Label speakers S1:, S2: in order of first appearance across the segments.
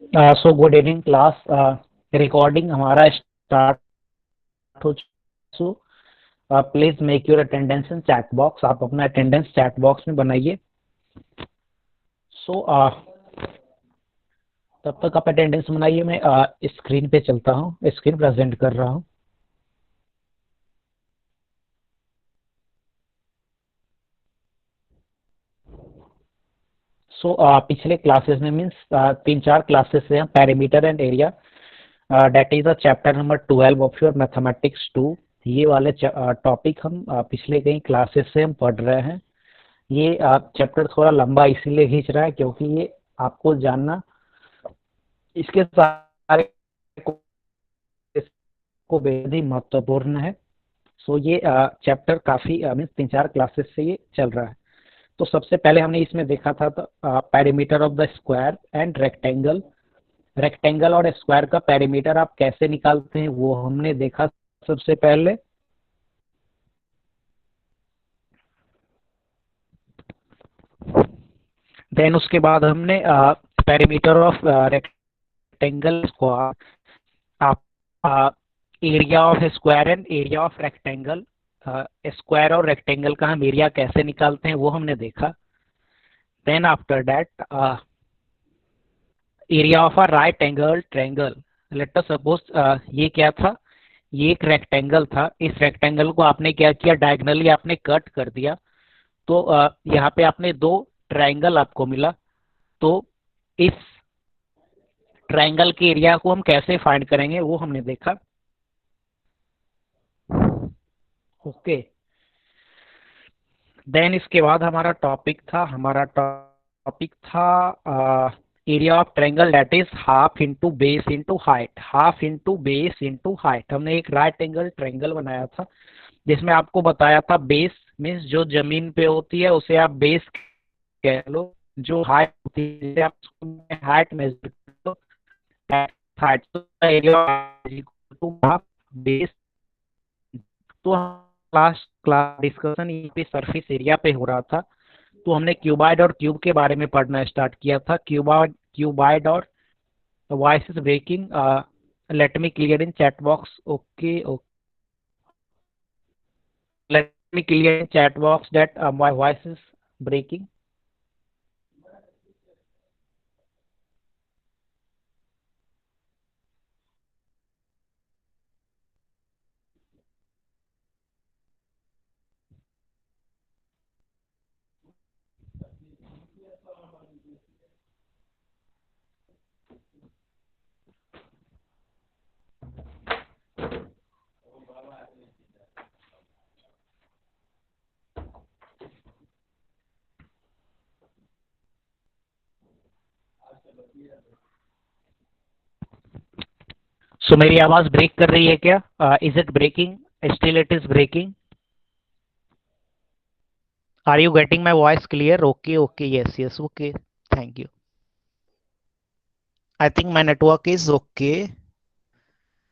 S1: So good evening class. Recording हमारा start हो चुका। So please make your attendance in chat box. आप अपना अटेंडेंस चैट बॉक्स में बनाइए। सो तब तक आप अटेंडेंस बनाइए, मैं स्क्रीन पे चलता हूँ, स्क्रीन प्रेजेंट कर रहा हूँ। सो पिछले क्लासेस में मीन्स 3-4 क्लासेस से हम perimeter and area, that is a chapter number 12 of your mathematics 2। ये वाले टॉपिक हम पिछले कई क्लासेस से हम पढ़ रहे हैं। ये चैप्टर थोड़ा लंबा इसीलिए खींच रहा है क्योंकि ये आपको जानना इसके सारे को बेहद ही महत्वपूर्ण है। सो ये चैप्टर काफी मीन्स 3-4 क्लासेस से ये चल रहा है। तो सबसे पहले हमने इसमें देखा था perimeter of the square and rectangle. Rectangle और स्क्वायर का पेरीमीटर आप कैसे निकालते हैं वो हमने देखा सबसे पहले। देन उसके बाद हमने पेरीमीटर ऑफ रेक्टेंगल को आप area of square and area of rectangle, square और रेक्टेंगल का हम एरिया कैसे निकालते हैं वो हमने देखा। Then after that area of a right angle triangle. Let us suppose ये क्या था, ये एक रेक्टेंगल था। इस रेक्टेंगल को आपने क्या किया, डायगनली आपने कट कर दिया। तो यहाँ पे आपने दो ट्रायंगल आपको मिला। तो इस ट्रायंगल के एरिया को हम कैसे फाइंड करेंगे वो हमने देखा। ओके। देन इसके बाद हमारा टॉपिक था area of triangle that is half into base into height. Half into base into height. हमने एक राइट एंगल ट्रायंगल बनाया था जिसमें आपको बताया था बेस मीन्स जो जमीन पे होती है उसे आप बेस कह लो, जो हाइट होती है आप हाइट मेजर कर लो। हाइट तो एरिया टू हाफ बेस। तो लास्ट क्लास डिस्कशन ये पे सरफेस एरिया पे हो रहा था। तो हमने क्यूबाइड और क्यूब के बारे में पढ़ना स्टार्ट किया था। क्यूबाइड और voice is breaking. Let me clear in chat box. Okay okay, let me clear in chat box that my voice is breaking. So मेरी आवाज ब्रेक कर रही है क्या? Is it breaking? Still it is breaking? Are you getting my voice clear? Okay okay, yes yes, okay, thank you. I think my network is okay.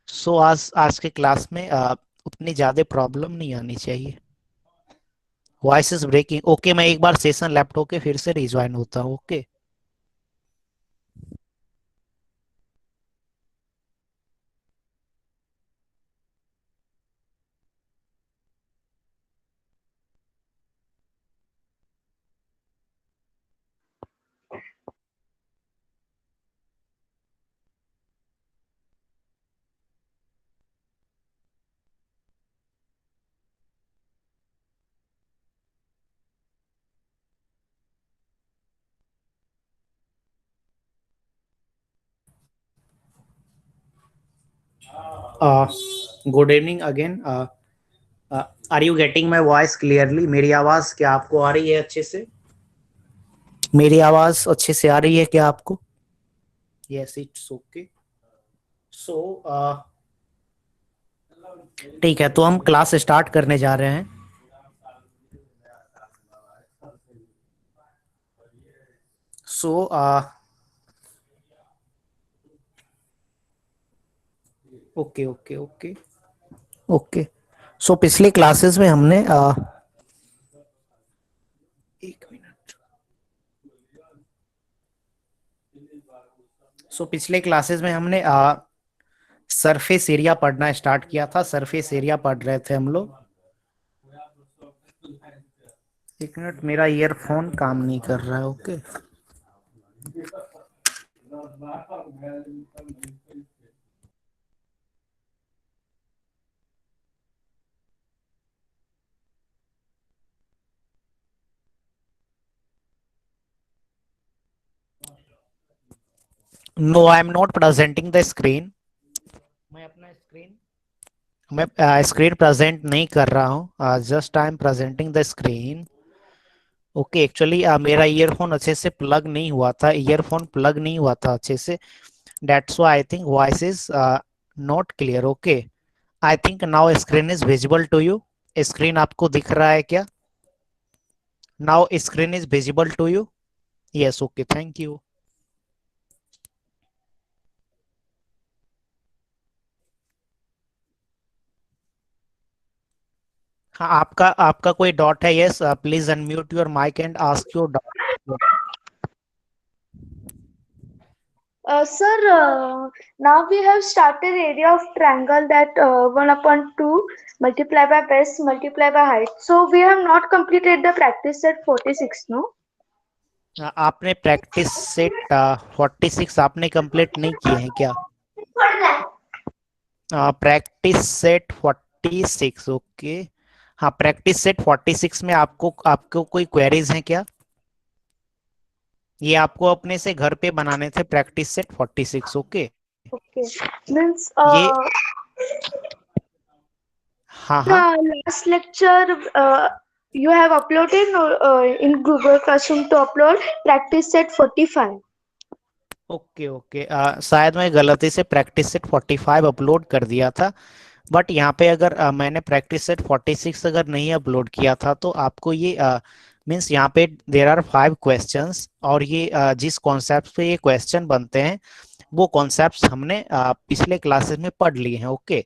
S1: So आज आज के class में उतनी ज़्यादा प्रॉब्लम नहीं आनी चाहिए। Voice is breaking, okay. मैं एक बार सेशन लैप्ट होके फिर से रिज्वाइन होता हूँ। Okay. Good evening again. Are you getting my voice clearly? मेरी आवाज क्या आपको आ रही है अच्छे से? मेरी आवाज अच्छे से आ रही है क्या आपको? Yes, it's okay. सो ठीक है, तो हम क्लास स्टार्ट करने जा रहे हैं। So okay okay okay okay. So पिछले क्लासेस में हमने एक मिनट। सो पिछले क्लासेस में हमने सरफेस एरिया पढ़ना स्टार्ट किया था। सरफेस एरिया पढ़ रहे थे हम लोग। एक मिनट, मेरा ईयरफोन काम नहीं कर रहा है। Okay. No, I am not presenting the screen. मैं अपना स्क्रीन मैं स्क्रीन प्रेजेंट नहीं कर रहा हूँ। Just I am presenting the screen. Okay. Actually मेरा ईयरफोन अच्छे से प्लग नहीं हुआ था। ईयरफोन प्लग नहीं हुआ था अच्छे से। That's why I think voice is not clear. Okay. I think now screen is visible to you. Screen आपको दिख रहा है क्या? Now screen is visible to you? Yes. Okay, thank you. हाँ, आपका आपका कोई डॉट है? Yes, please unmute your mic and ask your doubt.
S2: Sir, now we have started area of triangle that 1 upon 2 multiply by base multiply by height. So we have not completed the practice at 46, no?
S1: आपने practice set 46 आपने complete नहीं किए हैं क्या? Practice set 46। Okay. हाँ, practice set 46 में आपको आपको कोई क्वेरीज हैं क्या? ये आपको अपने से घर पे बनाने थे practice set 46। Okay.
S2: Okay. Means
S1: ये हाँ हाँ।
S2: the last lecture you have uploaded in Google Classroom to upload practice set 45.
S1: Okay okay. शायद मैं गलती से प्रैक्टिस सेट 45 अपलोड कर दिया था। बट यहाँ पे अगर मैंने प्रैक्टिस सेट 46 अगर नहीं अपलोड किया था तो आपको ये मीन्स यहाँ पे देर आर 5 क्वेश्चंस। और ये जिस कॉन्सेप्ट पे ये क्वेश्चन बनते हैं वो कॉन्सेप्ट्स हमने पिछले क्लासेस में पढ़ लिए हैं। ओके।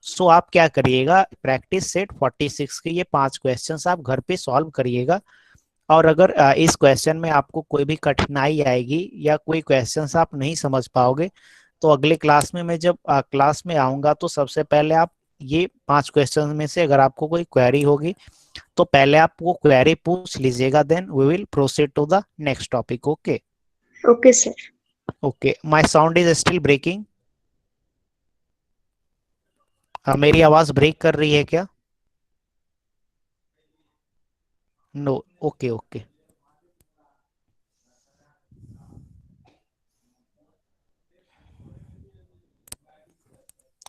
S1: सो आप क्या करिएगा, प्रैक्टिस सेट 46 के ये 5 क्वेश्चंस आप घर पे सॉल्व करिएगा। और अगर इस क्वेश्चन में आपको कोई भी कठिनाई आएगी या कोई क्वेश्चंस आप नहीं समझ पाओगे तो अगले क्लास में मैं जब क्लास में आऊंगा तो सबसे पहले आप ये 5 क्वेश्चन में से अगर आपको कोई क्वेरी होगी तो पहले आप वो क्वेरी पूछ लीजिएगा, then we will proceed to the next topic. Okay.
S2: Okay, sir.
S1: Okay, my sound is still breaking? मेरी आवाज ब्रेक कर रही है क्या? नो। Okay okay.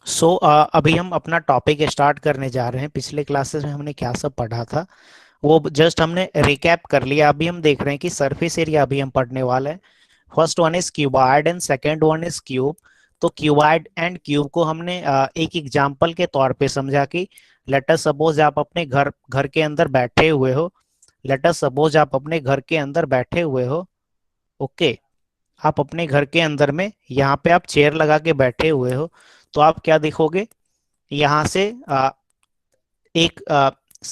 S1: सो अभी हम अपना टॉपिक स्टार्ट करने जा रहे हैं। पिछले क्लासेस में हमने क्या सब पढ़ा था वो जस्ट हमने रिकैप कर लिया। अभी हम देख रहे हैं कि सरफेस एरिया अभी हम पढ़ने वाले हैं। First one is cuboid and second one is cube. तो क्यूबॉइड एंड क्यूब को हमने एक एग्जांपल के तौर पे समझा कि लेट अस सपोज आप अपने घर घर के अंदर बैठे हुए हो। लेट अस सपोज आप अपने घर के अंदर बैठे हुए हो। ओके। आप अपने घर के अंदर में यहाँ पे आप चेयर लगा के बैठे हुए हो तो आप क्या देखोगे, यहाँ से एक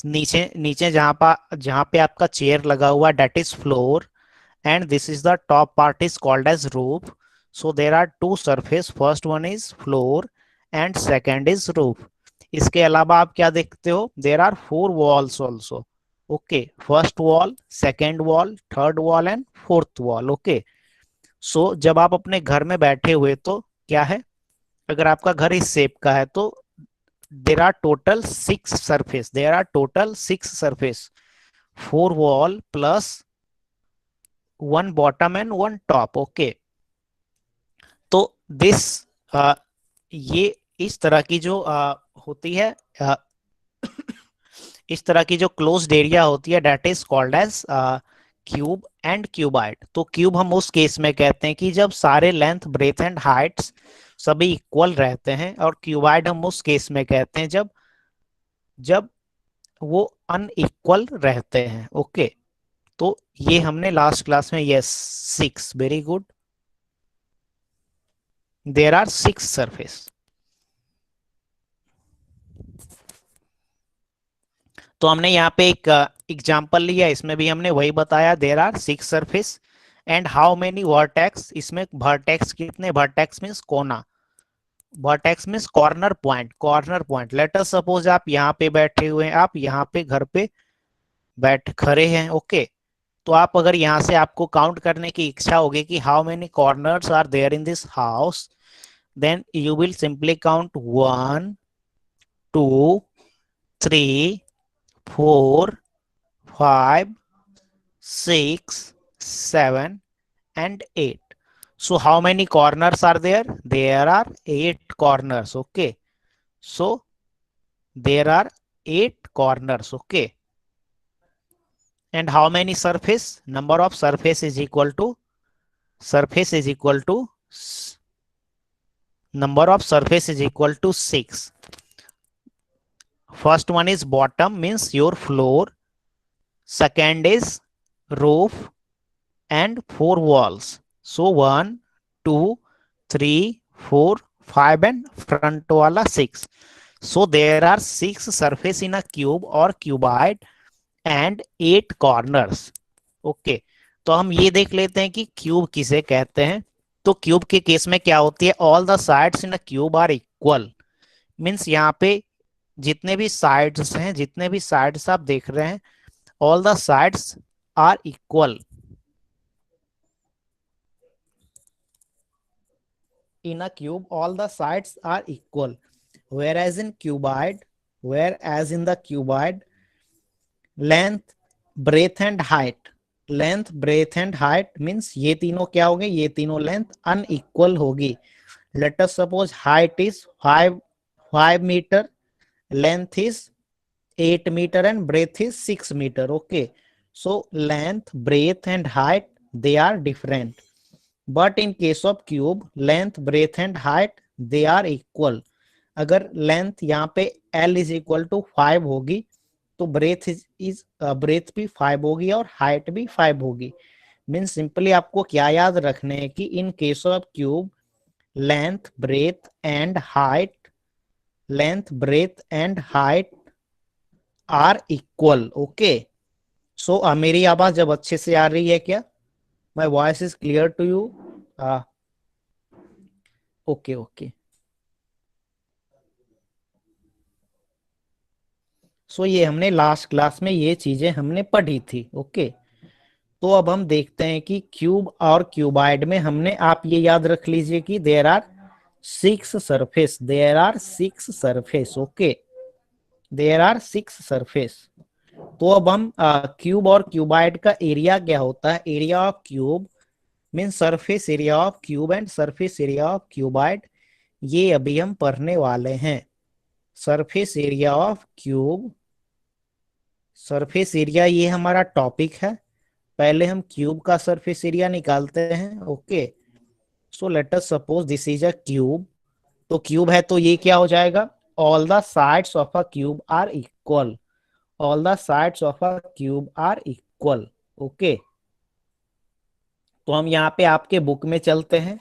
S1: नीचे नीचे जहाँ पे आपका चेयर लगा हुआ that is floor and this is the top part is called as roof. So there are two surface, first one is floor and second is roof. इसके अलावा आप क्या देखते हो, there are 4 walls also. Okay, first wall, second wall, third wall and fourth wall. Okay. So जब आप अपने घर में बैठे हुए तो क्या है, अगर आपका घर इस शेप का है तो there are total 6 surface, 4 wall plus 1 bottom and 1 top। Okay. तो दिस ये इस तरह की जो होती है uh, इस तरह की जो क्लोज्ड एरिया होती है that is called as cube and cuboid. तो क्यूब हम उस केस में कहते हैं कि जब सारे लेंथ ब्रेथ एंड हाइट्स सभी इक्वल रहते हैं, और क्यूबाइड हम उस केस में कहते हैं जब जब वो अनइक्वल रहते हैं। ओके। तो ये हमने लास्ट क्लास में, yes 6, very good. There are 6 surface. तो हमने यहाँ पे एक एग्जाम्पल लिया, इसमें भी हमने वही बताया, there are 6 surface and how many vertex, इसमें वर्टेक्स कितने, वर्टेक्स मीन्स कोना, vertex means corner point, corner point. Let us suppose आप यहाँ पे बैठे हुए हैं, आप यहाँ पे घर पे बैठ खड़े हैं, ओके। तो आप अगर यहाँ से आपको काउंट करने की इच्छा होगी कि how many corners are there in this house, then you will simply count 1 2 3 4 5 6 7 and 8. So how many corners are there? There are 8 corners. Okay. So there are 8 corners. Okay. And how many surface? Number of surface is equal to, surface is equal to, number of surface is equal to 6. First one is bottom, means your floor. Second is roof and 4 walls. So 1 2 3 4 5 and front wala 6. So there are 6 surface in a cube or cuboid and 8 corners. Okay. तो हम ये देख लेते हैं कि cube किसे कहते हैं। तो क्यूब के केस में क्या होती है, all the sides in a cube are equal, means यहाँ पे जितने भी साइड्स हैं, जितने भी साइड्स आप देख रहे हैं, all the sides are equal in a cube, all the sides are equal, whereas in the cuboid, length, breadth and height, length, breadth and height means ये तीनों क्या होंगे, ये तीनों length unequal होगी। Let us suppose height is 5 meter, length is 8 meter and breadth is 6 meter. Okay, so length, breadth and height, they are different. But in case of cube, length, breadth and height they are equal. अगर length यहाँ पे L is equal to 5 होगी तो breadth breadth भी 5 होगी और height भी 5 होगी। मीन्स सिंपली आपको क्या याद रखने है कि in case of cube length, breadth and height, length, breadth and height are equal. Okay, so मेरी आवाज जब अच्छे से आ रही है क्या? My voice is clear to you? Okay, okay. So ये हमने लास्ट क्लास में ये चीजें हमने पढ़ी थी। ओके, तो अब हम देखते हैं कि क्यूब और क्यूबाइड में हमने, आप ये याद रख लीजिए कि there are 6 surface, there are 6 surface. Okay, there are 6 surface. तो अब हम क्यूब और क्यूबाइड का एरिया क्या होता है, area of cube mean surface area of cube and surface area of cuboid, ये अभी हम पढ़ने वाले हैं। Surface area of cube, surface area ये हमारा टॉपिक है। पहले हम क्यूब का सरफेस एरिया निकालते हैं। Okay, so let us suppose this is a cube. तो क्यूब है तो ये क्या हो जाएगा, all the sides of a cube are equal, all the sides of a cube are equal. Okay, तो हम यहाँ पे आपके बुक में चलते हैं।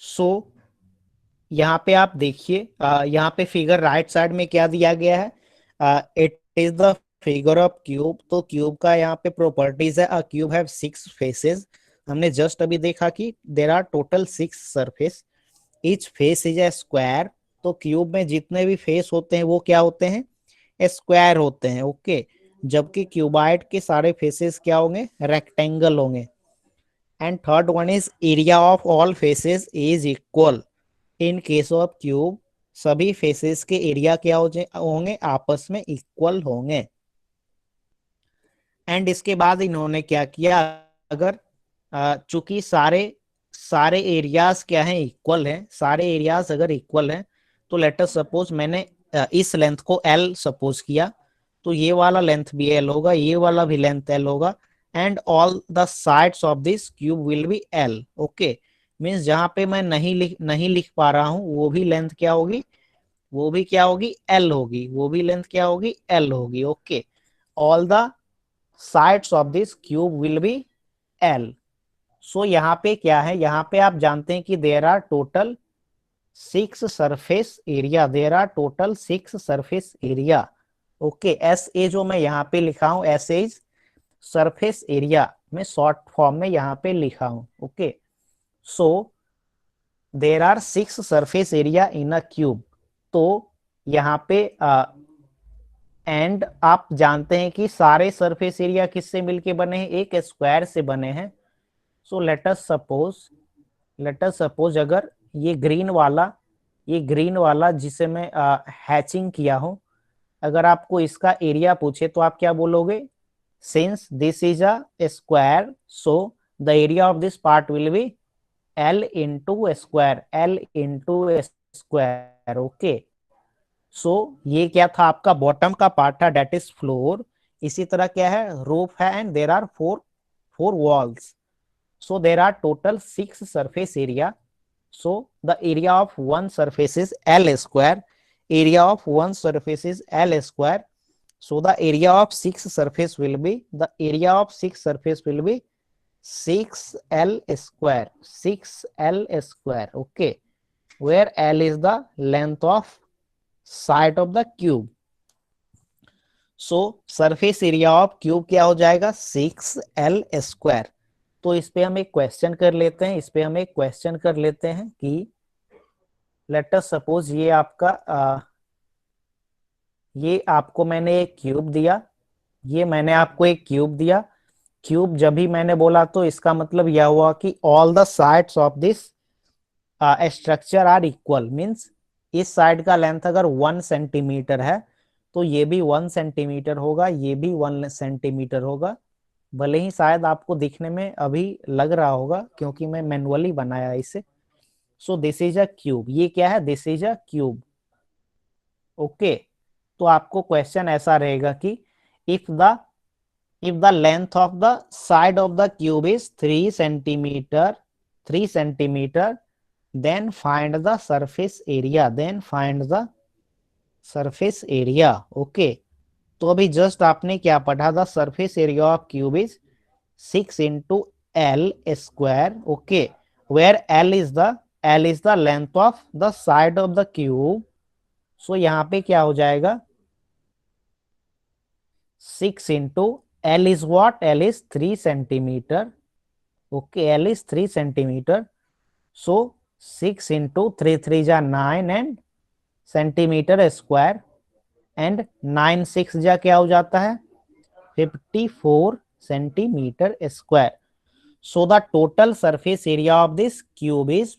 S1: सो यहाँ पे आप देखिए, यहाँ पे फिगर राइट साइड में क्या दिया गया है, it is the figure of cube. तो क्यूब का यहाँ पे प्रॉपर्टीज है, अ क्यूब हैव 6 फेसेस। हमने जस्ट अभी देखा कि there are total 6 surface, each face is a square. तो क्यूब में जितने भी फेस होते हैं वो क्या होते हैं, स्क्वायर होते हैं। ओके, जबकि क्यूबाइड के सारे फेसेस क्या होंगे, रेक्टेंगल होंगे। And third one is area of all faces is equal. In case of cube सभी फेसेस के एरिया क्या होंगे, आपस में इक्वल होंगे। एंड इसके बाद इन्होंने क्या किया, अगर चूंकि सारे एरियाज क्या हैं, इक्वल हैं, सारे एरियाज अगर इक्वल हैं तो लेट अस सपोज मैंने इस लेंथ को L सपोज किया, तो ये वाला लेंथ भी L होगा, ये वाला भी लेंथ L होगा, and all the sides of this cube will be L। Okay, means जहां पे मैं नहीं लिख पा रहा हूं वो भी लेंथ क्या होगी, वो भी क्या होगी, L होगी, वो भी लेंथ क्या होगी, L होगी। Okay, all the sides of this cube will be L। सो यहाँ पे क्या है, यहाँ पे आप जानते हैं कि there are total 6 surface area, there are total 6 surface area. Okay, S A जो मैं यहाँ पे लिखा हूं, S A is surface area में शॉर्ट फॉर्म में यहाँ पे लिखा हूं। Okay, so there are 6 surface area in a cube. तो यहाँ पे एंड आप जानते हैं कि सारे सरफेस एरिया किससे मिलके बने हैं, एक स्क्वायर से बने हैं। सो लेट अस सपोज अगर ये ग्रीन वाला जिसे मैं हैचिंग किया हूं, अगर आपको इसका एरिया पूछे तो आप क्या बोलोगे, since this is a square so the area of this part will be L into square. Okay, so ये क्या था, आपका बॉटम का पार्ट था, डेट इज फ्लोर। इसी तरह क्या है, रूफ है, and there are four walls. So there are total 6 surface area. So the area of one surface is L square. Area of one surface is L square. So the area of 6 surface will be 6L square. 6L square. Okay. Where L is the length of side of the cube. So surface area of cube क्या हो जाएगा, 6L square. तो इस पे हम एक question कर लेते हैं कि लेट अस सपोज ये आपको मैंने एक क्यूब दिया, क्यूब जब भी मैंने बोला तो इसका मतलब यह हुआ कि all the sides of this structure are equal, means इस साइड का लेंथ अगर 1 सेंटीमीटर है तो ये भी 1 सेंटीमीटर होगा, ये भी 1 सेंटीमीटर होगा। भले ही शायद आपको दिखने में अभी लग रहा होगा क्योंकि मैं मैनुअली बनाया इसे। So this is a cube, ये क्या है, this is a cube. Okay, तो आपको क्वेश्चन ऐसा रहेगा कि if the length of the side of the cube is 3 centimetre then find the surface area. Okay, तो अभी जस्ट आपने क्या पढ़ा, the surface area of cube is 6 into L square. Okay, where L is the length of the side of the cube. So यहाँ पे क्या हो जाएगा, 6 into L is what, L is 3 centimeter. Okay, L is 3 centimeter. So 6 into 3 3 जा 9 and centimeter square, and 9 6 जा क्या हो जाता है, 54 centimeter square. So the total surface area of this cube is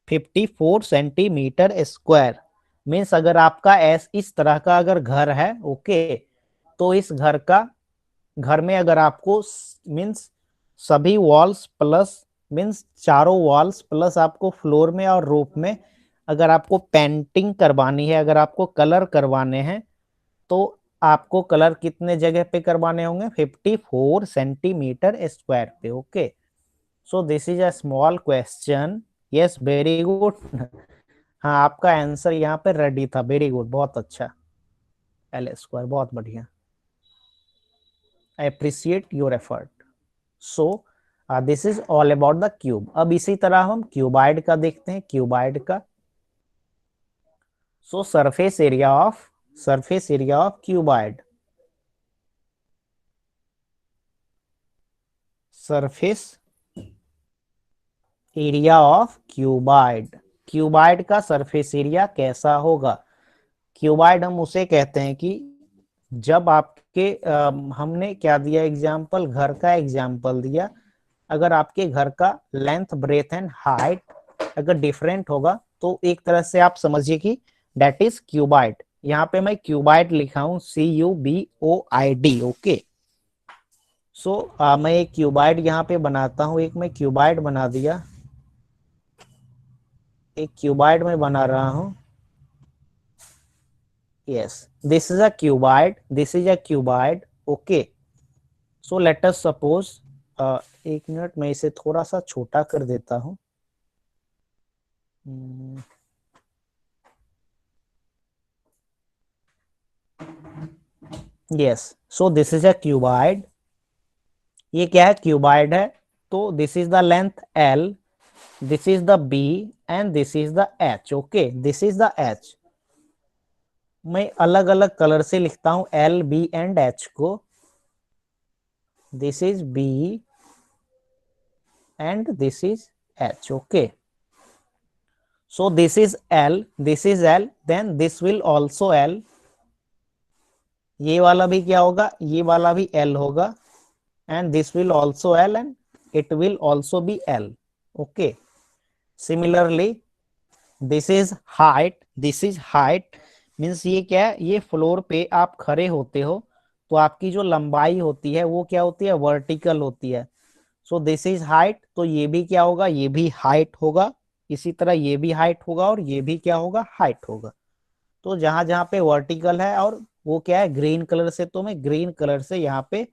S1: 54 centimetre square. Means अगर आपका इस तरह का अगर घर है, ओके, तो इस घर में अगर आपको मीन्स सभी वॉल्स प्लस मीन्स चारों वॉल्स प्लस आपको फ्लोर में और रूफ में अगर आपको पेंटिंग करवानी है, अगर आपको कलर करवाने हैं, तो आपको कलर कितने जगह पे करवाने होंगे, 54 सेंटीमीटर स्क्वायर पे। Okay, so this is a small question. Yes, very good. हाँ, आपका आंसर यहाँ पे रेडी था, वेरी गुड, बहुत अच्छा। L स्क्वायर, बहुत बढ़िया, I appreciate your effort. So this is all about the cube. अब इसी तरह हम क्यूबाइड का देखते हैं, क्यूबाइड का। सो surface area of cuboid, surface area of cuboid का सरफेस एरिया कैसा होगा। क्यूबाइड हम उसे कहते हैं कि जब आपके हमने क्या दिया एग्जाम्पल, घर का एग्जाम्पल दिया। अगर आपके घर का लेंथ ब्रेथ एंड हाइट अगर डिफरेंट होगा तो एक तरह से आप समझिए कि दैट इज क्यूबाइड। यहाँ पे मैं क्यूबाइड लिखा हूं, CUBOID। ओके, सो मैं एक क्यूबाइड यहाँ पे बनाता हूं, एक मैं क्यूबाइड बना दिया, एक क्यूबाइड में बना रहा हूं। yes, this is a cuboid. Okay, so let us suppose एक मिनट, मैं इसे थोड़ा सा छोटा कर देता हूं। yes, so this is a cuboid। ये क्या है, क्यूबाइड है। तो this is the length L, this is the B and this is the H। Okay, this is the H। मैं अलग अलग कलर से लिखता हूं L, B एंड H को। this is B and this is H. Okay, so this is L, then this will also L, ये वाला भी क्या होगा, ये वाला भी L होगा, and this will also L and it will also be L. Okay, similarly this is height, means ये क्या है, ये फ्लोर पे आप खड़े होते हो तो आपकी जो लंबाई होती है वो क्या होती है, वर्टिकल होती है. सो दिस इज हाइट, तो ये भी क्या होगा, ये भी हाइट होगा. इसी तरह ये भी हाइट होगा और ये भी क्या होगा, हाइट होगा. तो जहां जहां पे वर्टिकल है और वो क्या है ग्रीन कलर से, तो मैं ग्रीन कलर से यहाँ पे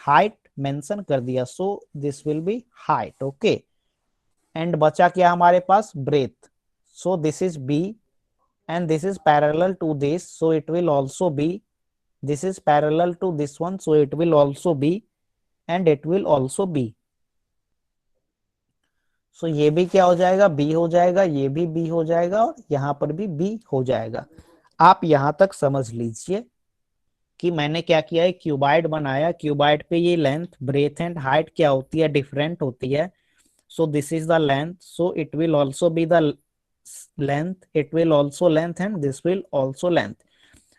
S1: हाइट मेंशन कर दिया. So this will be height. Okay, and बचा क्या हमारे पास, breadth. So this is B and this is parallel to this, so it will also be, this is parallel to this one, so it will also be, and it will also be. so ये भी क्या हो जाएगा, b हो जाएगा, ये भी b हो जाएगा और यहां पर भी b हो जाएगा. आप यहां तक समझ लीजिए कि मैंने क्या किया है, क्यूबाइड बनाया, क्यूबाइड पे ये लेंथ, ब्रेथ एंड हाइट क्या होती है, डिफरेंट होती है. so this is the length, so it will also be the length, it will also length, and this will also length.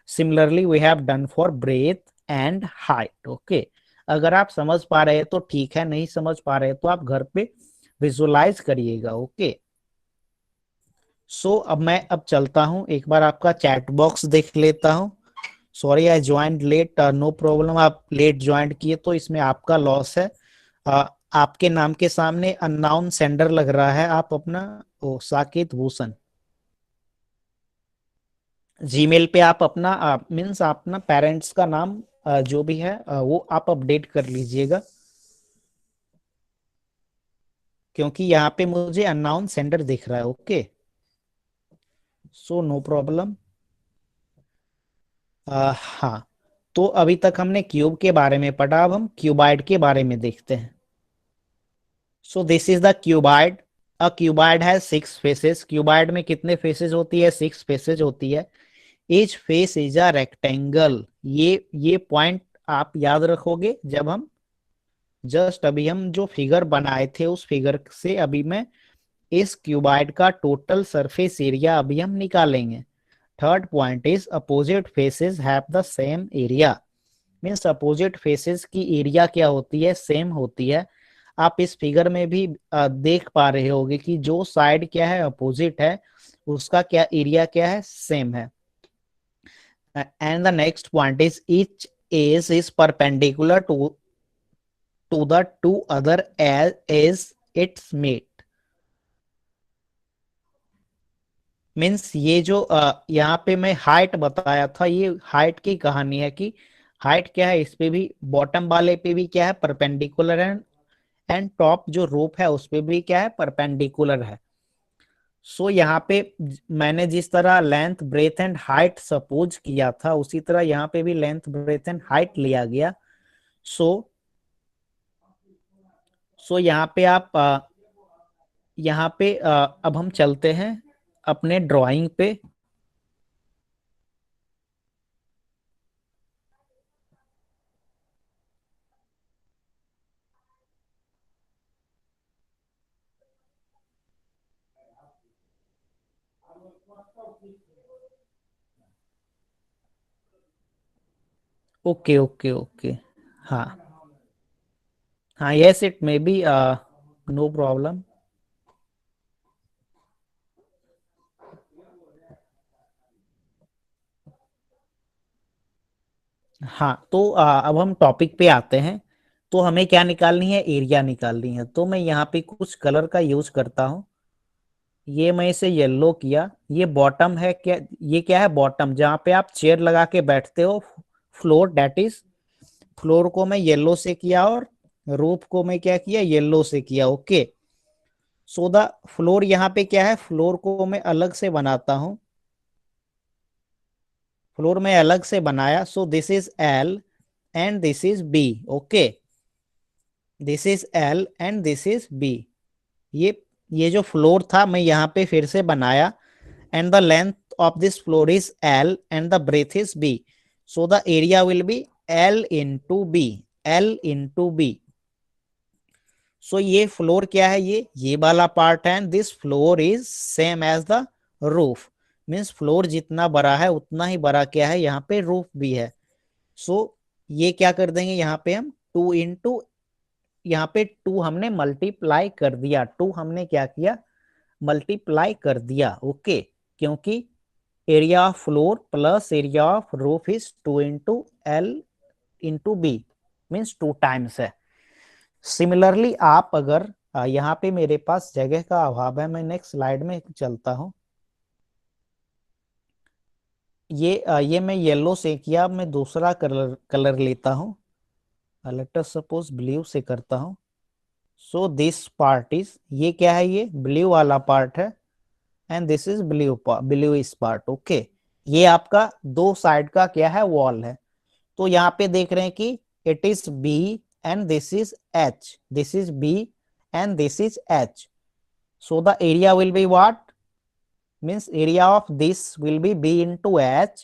S1: Similarly we have done for breadth and height. Okay, अगर आप समझ पा रहे हैं तो ठीक है, नहीं समझ पा रहे तो आप घर पे विजुअलाइज करिएगा. ओके, सो अब चलता हूं, एक बार आपका चैट बॉक्स देख लेता हूं. Sorry I joined late, no problem, आप लेट ज्वाइन किए तो इसमें आपका लॉस है. आपके नाम के सामने अननाउन सेंडर लग रहा है, आप अपना साकेत भूषण, जीमेल पे आप अपना मीन्स अपना पेरेंट्स का नाम जो भी है वो आप अपडेट कर लीजिएगा, क्योंकि यहाँ पे मुझे अननाउन सेंडर दिख रहा है. Okay, so no problem. हाँ, तो अभी तक हमने क्यूब के बारे में पढ़ा, अब हम क्यूबाइड के बारे में देखते हैं. सो this is the cuboid. A cuboid है 6 फेसेस. क्यूबाइड में कितने फेसेस होती है, 6 फेसेस होती है. Each face is a rectangle. ये पॉइंट आप याद रखोगे जब हम जस्ट अभी हम जो फिगर बनाए थे उस फिगर से अभी मैं इस क्यूबाइड का टोटल सरफेस एरिया अभी हम निकालेंगे. Third point is opposite faces have the same area. Means opposite faces की एरिया क्या होती है, सेम होती है. आप इस फिगर में भी देख पा रहे होगे कि जो साइड क्या है अपोजिट है उसका क्या एरिया क्या है, सेम है. and the next point is each edge is perpendicular to the two other as its mate. Means ये जो यहाँ पे मैं हाइट बताया था, ये हाइट की कहानी है कि हाइट क्या है, इस पे भी बॉटम वाले पे भी क्या है परपेंडिकुलर है, एंड टॉप जो रूप है उस पे भी क्या है परपेंडिकुलर है. सो यहाँ पे मैंने जिस तरह length breadth and height suppose किया था उसी तरह यहाँ पे भी लेंथ ब्रेथ एंड हाइट लिया गया. सो यहाँ पे आप यहाँ पे अब हम चलते हैं अपने ड्राइंग पे. ओके ओके ओके, हाँ हाँ, yes it may be, no problem. हाँ, तो अब हम टॉपिक पे आते हैं. तो हमें क्या निकालनी है, एरिया निकालनी है. तो मैं यहाँ पे कुछ कलर का यूज करता हूँ. ये मैं इसे येलो किया. ये बॉटम है क्या, ये क्या है बॉटम, जहाँ पे आप चेयर लगा के बैठते हो. फ्लोर, डेट इज फ्लोर को मैं येलो से किया और रूफ को मैं क्या किया, येलो से किया. ओके, सो द फ्लोर यहाँ पे क्या है, फ्लोर को मैं अलग से बनाता हूँ. फ्लोर में अलग से बनाया. So this is L and this is B. Okay, this is L and this is B. ये जो फ्लोर था मैं यहाँ पे फिर से बनाया. And the length of this floor is L and the breadth is B. So the area will be L into B.
S3: L into B. So ये फ्लोर क्या है, ये वाला पार्ट है, and this floor is same as the roof. Means floor जितना बड़ा है उतना ही बड़ा क्या है यहाँ पे रूफ भी है। सो ये क्या कर देंगे यहाँ पे हम 2 इंटू, यहाँ पे 2 हमने मल्टीप्लाई कर दिया, 2 हमने क्या किया मल्टीप्लाई कर दिया। ओके, क्योंकि area of floor plus area of roof is 2 into L into B, means 2 times है। सिमिलरली आप अगर यहाँ पे मेरे पास जगह का अभाव है, मैं नेक्स्ट स्लाइड में चलता हूं। ये मैं येलो से किया, अब मैं दूसरा कलर लेता हूं, लेट अस सपोज ब्लू से करता हूं। सो दिस पार्ट इज, ये क्या है, ये ब्लू वाला पार्ट है, एंड दिस इज ब्लू इस पार्ट। ओके, ये आपका दो साइड का क्या है वॉल है। तो यहाँ पे देख रहे हैं कि it is B and this is H. This is B and this is H. So the area will be what? Means area of this will be B into H.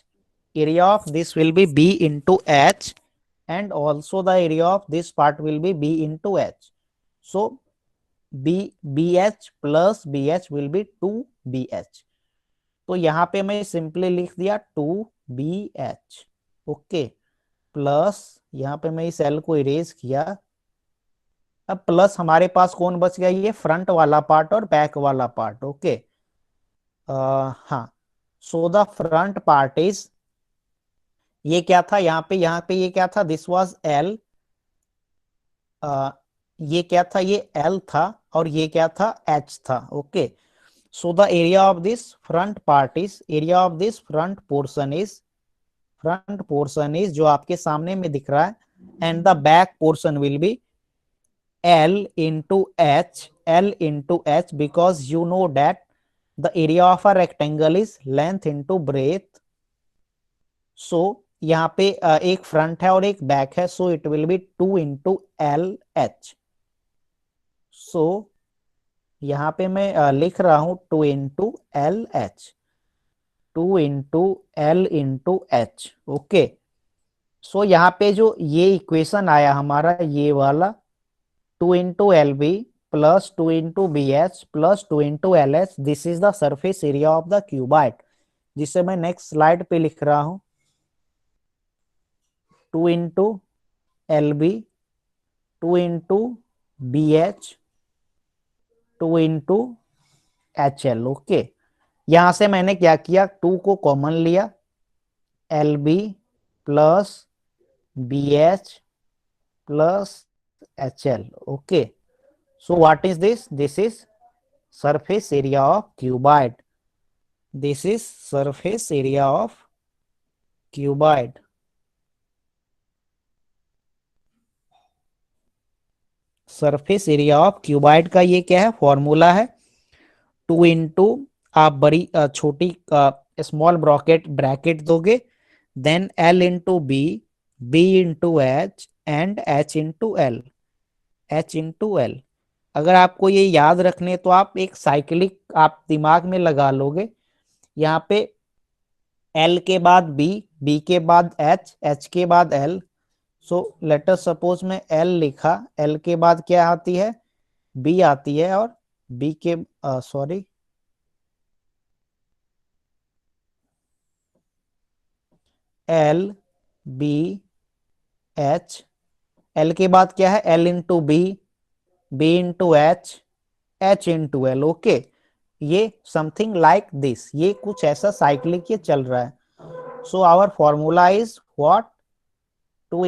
S3: Area of this will be B into H. And also the area of this part will be B into H. So BH plus BH will be 2BH. तो यहाँ पे मैं simply लिख दिया 2BH. Okay, plus यहाँ पे मैं इस एल को इरेज किया। अब प्लस हमारे पास कौन बच गया, ये फ्रंट वाला पार्ट और बैक वाला पार्ट। ओके, हाँ, so the front part is, ये क्या था यहाँ पे ये क्या था, दिस वाज एल, ये क्या था, ये एल था, और ये क्या था, एच था। Okay, so the area of this front part is, area of this front portion is जो आपके सामने में दिख रहा है, and the back portion will be L into H, because you know that the area of a rectangle is length into breadth. So यहाँ पे एक फ्रंट है और एक बैक है, so it will be 2 into LH. So यहाँ पे मैं लिख रहा हूं 2 into LH, 2 into L into H. Okay, so यहाँ पे जो ये इक्वेशन आया हमारा, ये वाला 2 into LB plus 2 into BH plus 2 into LH, this is the surface area of the cuboid, जिसे मैं नेक्स्ट स्लाइड पे लिख रहा हूं 2 into LB, 2 into BH, 2 into HL। Okay, यहां से मैंने क्या किया, 2 को कॉमन लिया, LB plus BH plus HL। Okay, so what is this? This is surface area of cuboid. This is surface area of cuboid. Surface area of cuboid का ये क्या है, फॉर्मूला है 2 इंटू, आप बड़ी छोटी स्मॉल ब्रैकेट दोगे, then L into B, B into H and H into L, H into L। अगर आपको ये याद रखने तो आप एक साइक्लिक आप दिमाग में लगा लोगे, यहाँ पे L के बाद B, B के बाद H, H के बाद L। सो लेट अस सपोज में L लिखा, L के बाद क्या आती है, B आती है, और B के sorry L B H, L के बाद क्या है, L into B, B into H, H into L। Okay, ये समथिंग लाइक दिस, ये कुछ ऐसा साइक्लिक ये चल रहा है। So our formula is what, 2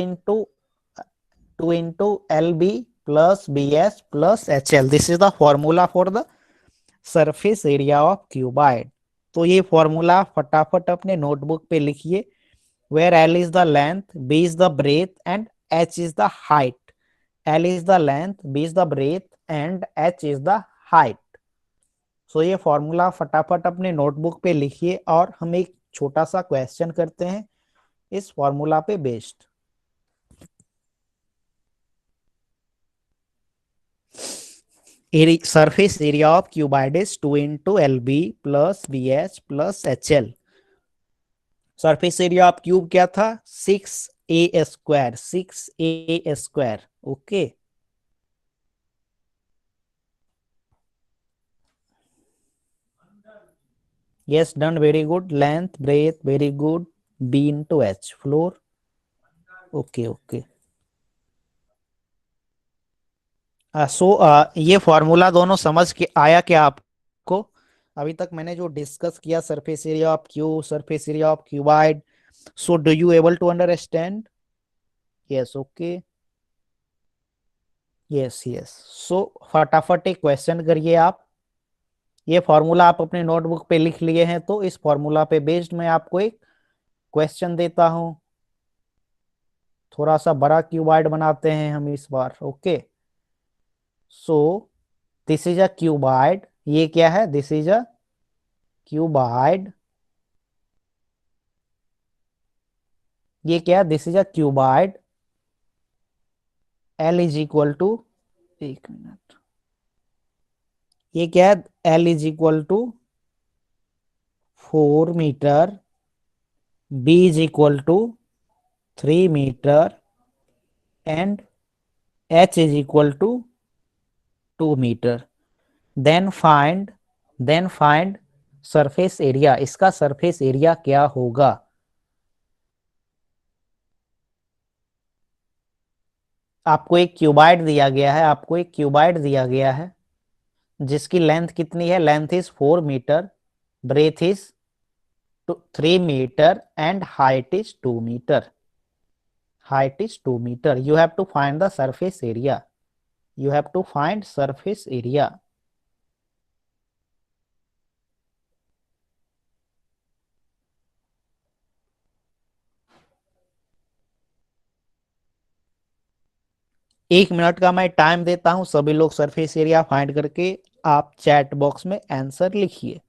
S3: into LB plus BH plus HL, this is the formula for the surface area of cuboid. तो ये फॉर्मूला फटाफट अपने नोटबुक पे लिखिए, where L is the length, B is the breadth and H is the height. L is the length, B is the breadth and H is the height. सो ये formula फटाफट अपने notebook पे लिखिए, और हम एक छोटा सा क्वेश्चन करते हैं इस फॉर्मूला पे based. Surface area of cuboid is 2 into LB plus BH plus HL। Surface area of cube क्या था, 6 A square, 6a square. Okay, yes, done, very good. Length, breadth, very good. B into H, floor. Okay, okay. ये formula दोनों समझ के आया क्या आपको? अभी तक मैंने जो डिस्कस किया, surface area of cube, surface area of cuboid, so do you able to understand? Yes, okay, yes yes. So फटाफट एक क्वेश्चन करिए आप। ये फॉर्मूला आप अपने नोटबुक पे लिख लिए हैं, तो इस फॉर्मूला पे बेस्ड मैं आपको एक क्वेश्चन देता हूं। थोड़ा सा बड़ा क्यूबाइड बनाते हैं हम इस बार। Okay, so this is a cuboid. ये क्या है? This is a cuboid. ये क्या है? This is a cuboid. L is equal to, एक मिनट, ये क्या है? L is equal to 4 metre, B is equal to 3 metre, and H is equal to 2 metre. Then find, then find surface area. इसका surface area क्या होगा? आपको एक cuboid दिया गया है, आपको एक क्यूबाइड दिया गया है जिसकी लेंथ कितनी है? Length is 4 metre, breadth is 3 metre, and height is 2 metre. Height is 2 meter. You have to find the surface area. You have to find surface area. एक मिनट का मैं टाइम देता हूं, सभी लोग सरफेस एरिया फाइंड करके आप chat box में आंसर लिखिए।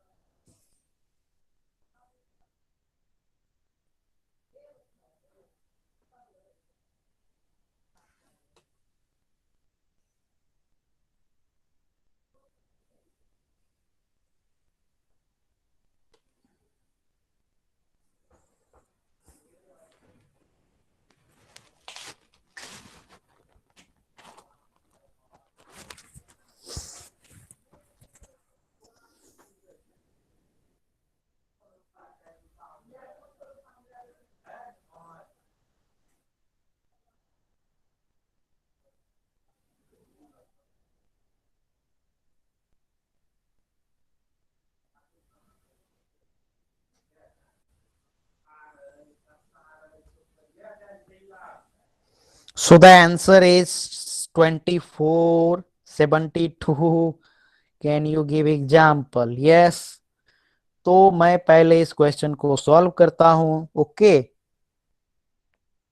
S3: So the answer is 2472. Can you give example? Yes. तो मैं पहले इस क्वेश्चन को सॉल्व करता हूं। ओके,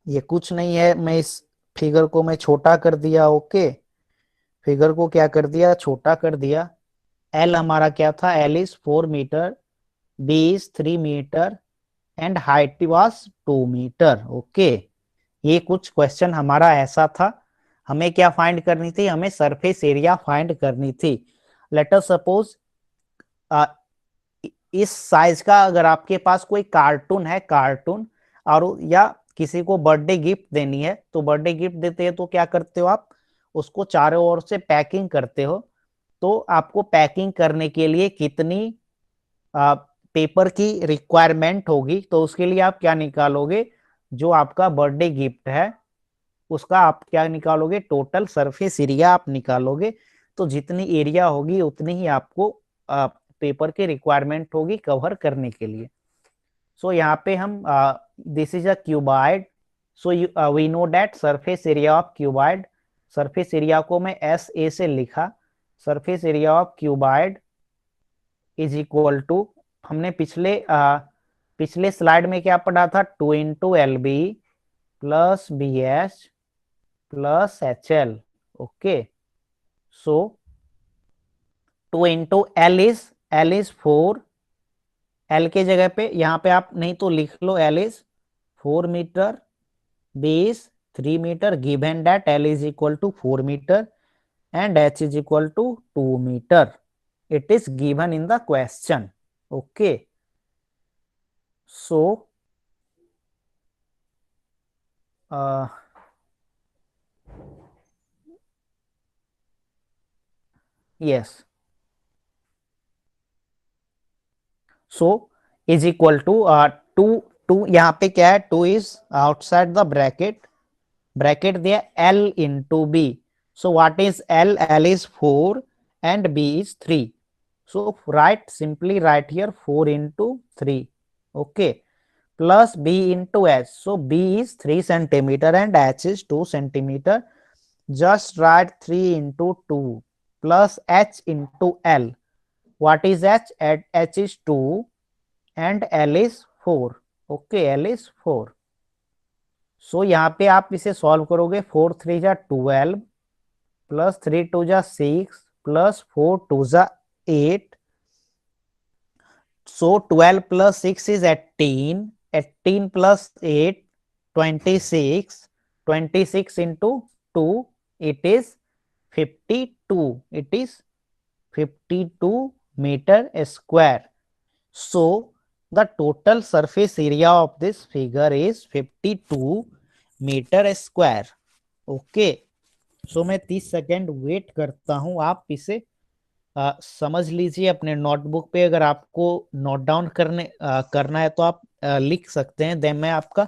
S3: ये कुछ नहीं है, मैं इस फिगर को मैं छोटा कर दिया। ओके, फिगर को क्या कर दिया? छोटा कर दिया। एल हमारा क्या था? L is 4 metre, B is 3 metre, and height was 2 metre. Okay, ये कुछ क्वेश्चन हमारा ऐसा था। हमें क्या फाइंड करनी थी? हमें सरफेस एरिया फाइंड करनी थी। लेट अस सपोज इस साइज का अगर आपके पास कोई कार्टून है, कार्टून, और या किसी को बर्थडे गिफ्ट देनी है, तो बर्थडे गिफ्ट देते हैं तो क्या करते हो आप? उसको चारों ओर से पैकिंग करते हो। तो आपको पैकिंग करने के लिए कितनी पेपर की रिक्वायरमेंट होगी? तो उसके लिए आप क्या निकालोगे? जो आपका बर्थडे गिफ्ट है उसका आप क्या निकालोगे? टोटल सरफेस एरिया आप निकालोगे। तो जितनी एरिया होगी उतनी ही आपको पेपर की रिक्वायरमेंट होगी कवर करने के लिए। सो यहाँ पे हम this is a cuboid, so we know that surface area of cuboid, surface area को मैं एस ए से लिखा। Surface area of cuboid is equal to, हमने पिछले स्लाइड में क्या पढ़ा था? 2 into LB plus BH plus HL। Okay, सो 2 into L इज 4। L के जगह पे यहाँ पे आप नहीं तो लिख लो L इज 4 metre, B is 3 metre, given that L is equal to 4 metre and H is equal to 2 meter. It is given in the question. Okay. So yes, so is equal to two, two यहाँ पे क्या है, two is outside the bracket दिया L into B. So what is L? L is 4 and B is 3. So simply write here 4 into 3. Okay. Plus B into H. So B is 3 centimeter and H is 2 centimeter. Just write 3 into 2 plus H into L. What is H? H is 2 and L is 4. Okay, L is 4. सो यहाँ पे आप इसे solve करोगे, 4 3 जा 12 plus 3 2 जा 6 plus 4 2 जा 8. सो 12 plus 6 is 18, 18 plus 8 26, 26 into 2 it is 52, it is 52 meter square. So the total surface area of this figure is 52 meter square. Okay, सो मैं 30 second wait करता हूं, आप इसे समझ लीजिए अपने नोटबुक पे। अगर आपको नोट डाउन करना है तो आप लिख सकते हैं, देन मैं आपका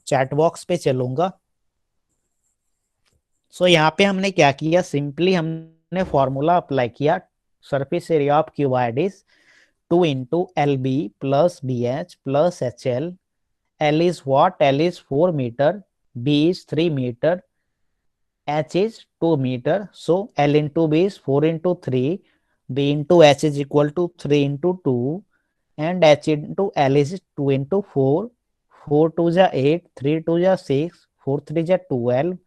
S3: चैट बॉक्स पे चलूंगा। सो यहाँ पे हमने क्या किया, सिंपली हमने फॉर्मूला अप्लाई किया, surface area of cuboid is 2 into LB plus BH plus HL. L is what? L is 4 meter, B is 3 meter, H is 2 meter. So L into B is 4 into 3, B into H is equal to 3 into 2, and H into L is 2 into 4. 4 2 ja 8, 3 2 ja 6, 4 3 ja 12,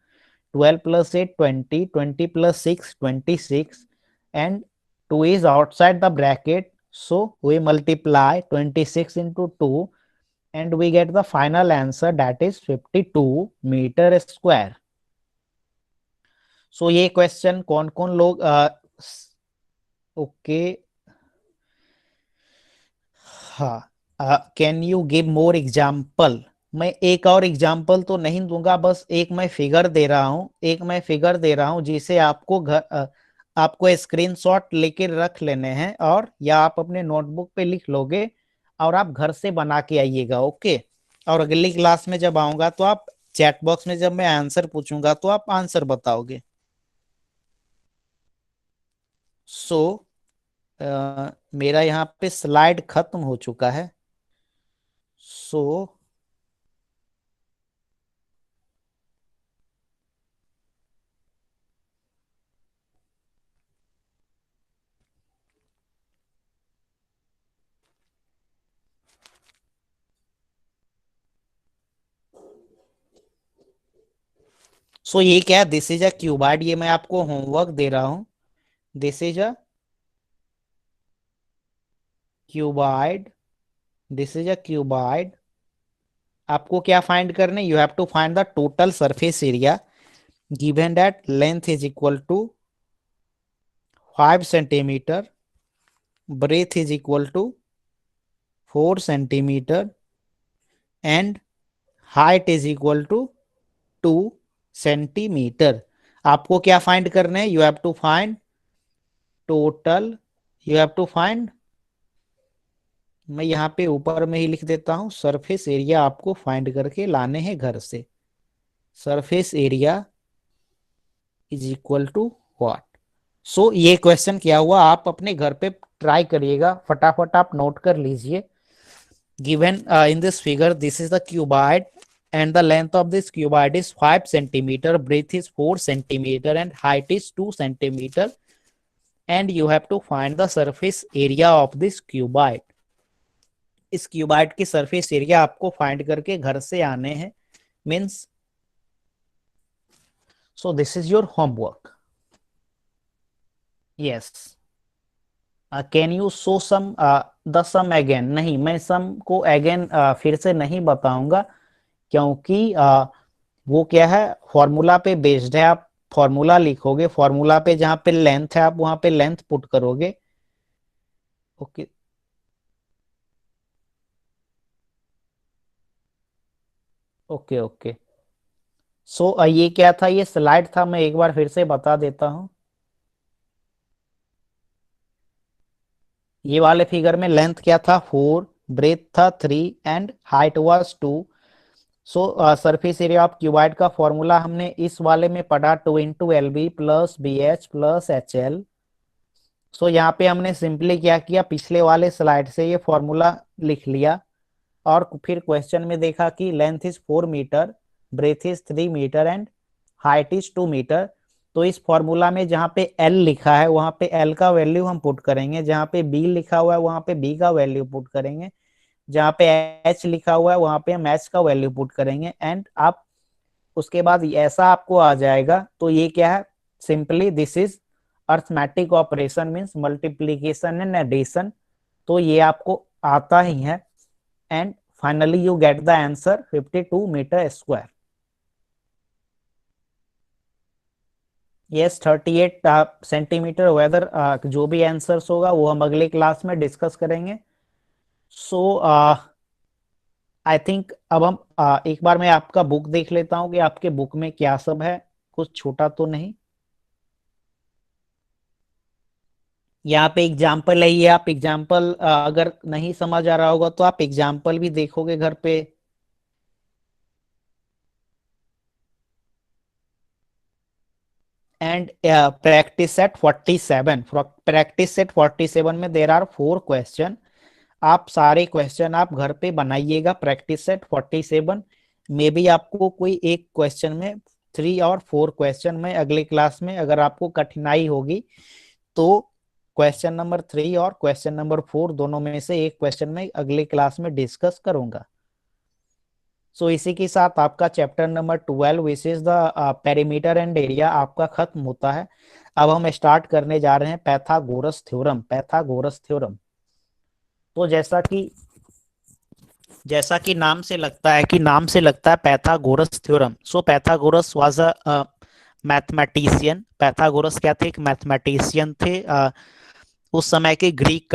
S3: 12 plus 8 20, 20 plus 6 26, and 2 is outside the bracket. So we multiply 26 into 2 and we get the final answer, that is 52 meter square. So ये question कौन कौन लोग okay, हाँ, can you give more example? मैं एक और example तो नहीं दूंगा, बस एक मैं फिगर दे रहा हूं, जिसे आपको आपको स्क्रीनशॉट लेके रख लेने हैं, और या आप अपने नोटबुक पे लिख लोगे और आप घर से बना के आइएगा। ओके, और अगली क्लास में जब आऊंगा तो आप चैट बॉक्स में जब मैं आंसर पूछूंगा तो आप आंसर बताओगे। सो मेरा यहाँ पे स्लाइड खत्म हो चुका है। सो ये क्या है, दिस इज अ क्यूबॉइड, ये मैं आपको होमवर्क दे रहा हूं। This is a cuboid, this is a cuboid. आपको क्या फाइंड करने, you have to find the total surface area given that length is equal to 5 centimetre, breadth is equal to 4 centimetre, and height is equal to 2 centimetre. आपको क्या find करने हैं, you have to find total, you have to find, मैं यहाँ पे ऊपर में ही लिख देता हूं, सरफेस एरिया आपको फाइंड करके लाने हैं घर से। Surface area is equal to what? So ये क्वेश्चन क्या हुआ, आप अपने घर पे ट्राई करिएगा, फटाफट आप नोट कर लीजिए। Given in this figure, this is the cuboid and the length of this cuboid is 5 centimeter, breadth is 4 centimeter, and height is 2 centimeter, and you have to find the surface area of this cuboid. इस cuboid की surface area आपको find करके घर से आने हैं, means so this is your homework. Yes, can you show sum the sum again? नहीं, मैं सम को अगेन फिर से नहीं बताऊंगा, क्योंकि वो क्या है, फॉर्मूला पे बेस्ड है। आप फॉर्मूला लिखोगे, फॉर्मूला पे जहां पे लेंथ है आप वहां पे लेंथ पुट करोगे। ओके, ओके, ओके, सो ये क्या था, ये स्लाइड था, मैं एक बार फिर से बता देता हूँ। ये वाले फिगर में लेंथ क्या था 4, ब्रेथ था 3 and height was 2। So surface area of cuboid का फॉर्मूला हमने इस वाले में पढ़ा 2 into L B plus B H plus H L. So यहाँ पे हमने सिंपली क्या किया, पिछले वाले स्लाइड से ये फॉर्मूला लिख लिया और फिर क्वेश्चन में देखा कि length is 4 metre, breadth is 3 metre and height is 2 metre. तो इस फॉर्मूला में जहाँ पे एल लिखा है वहां पे एल का वैल्यू हम पुट करेंगे, जहाँ पे बी लिखा हुआ है वहां पे बी का वैल्यू पुट करेंगे, जहाँ पे एच लिखा हुआ है वहां पे हम एच का वैल्यू पुट करेंगे। एंड आप उसके बाद ऐसा आपको आ जाएगा। तो ये क्या है, simply this is arithmetic operation means multiplication and addition. तो ये आपको आता ही है। And finally you get the answer 52 metre square. Yes 38 centimetre. Whether जो भी आंसर्स होगा वो हम अगले क्लास में डिस्कस करेंगे। सो आई थिंक अब हम एक बार मैं आपका बुक देख लेता हूँ कि आपके बुक में क्या सब है, कुछ छोटा तो नहीं। यहाँ पे एग्जाम्पल है, ये आप एग्जाम्पल अगर नहीं समझ आ रहा होगा तो आप एग्जाम्पल भी देखोगे घर पे। And practice set 47, practice set 47 में देर आर 4 क्वेश्चन। आप सारे क्वेश्चन आप घर पे बनाइएगा। प्रैक्टिस सेट 47 में भी आपको कोई एक क्वेश्चन में 3 और 4 क्वेश्चन में अगले क्लास में अगर आपको कठिनाई होगी तो क्वेश्चन नंबर 3 और क्वेश्चन नंबर 4 दोनों में से एक क्वेश्चन में अगले क्लास में डिस्कस करूंगा। सो इसी के साथ आपका chapter number 12 which is the perimeter and area आपका खत्म होता है। अब हम स्टार्ट करने जा रहे हैं पैथागोरस थ्योरम। पैथागोरस थ्योरम, तो जैसा कि नाम से लगता है Pythagoras theorem. So Pythagoras was a mathematician. Pythagoras क्या थे, एक मैथमेटिशियन थे। उस समय के ग्रीक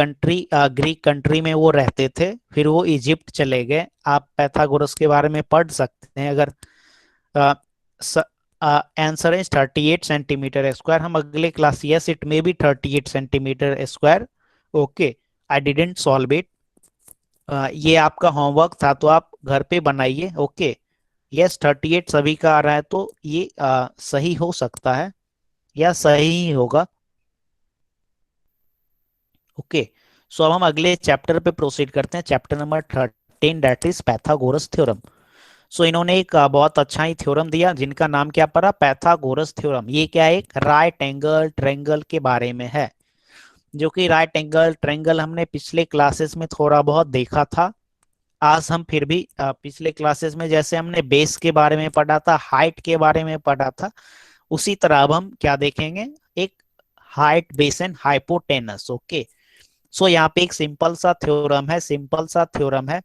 S3: कंट्री में वो रहते थे, फिर वो इजिप्ट चले गए। आप पैथागोरस के बारे में पढ़ सकते हैं अगर। Answer is 38 centimetre square. हम अगले class, yes it may B 38 centimetre square. Okay, I didn't solve it. ये आपका होमवर्क था तो आप घर पे बनाइए। ओके, यस 38 सभी का आ रहा है तो ये सही हो सकता है या सही ही होगा। ओके, सो अब हम अगले चैप्टर पे प्रोसीड करते हैं, chapter number 13 that is Pythagoras theorem. So इन्होंने एक बहुत अच्छा ही थ्योरम दिया जिनका नाम क्या पड़ा, पैथागोरस थ्योरम। ये क्या है, एक राइट एंगल ट्रायंगल के बारे में है, जो कि राइट एंगल ट्रायंगल हमने पिछले क्लासेस में थोड़ा बहुत देखा था। आज हम फिर भी पिछले क्लासेस में जैसे हमने बेस के बारे में पढ़ा था, हाइट के बारे में पढ़ा था, उसी तरह अब हम क्या देखेंगे, एक height base and hypotenuse. Okay, so यहाँ पे एक सिंपल सा थ्योरम है, सिंपल सा थ्योरम है।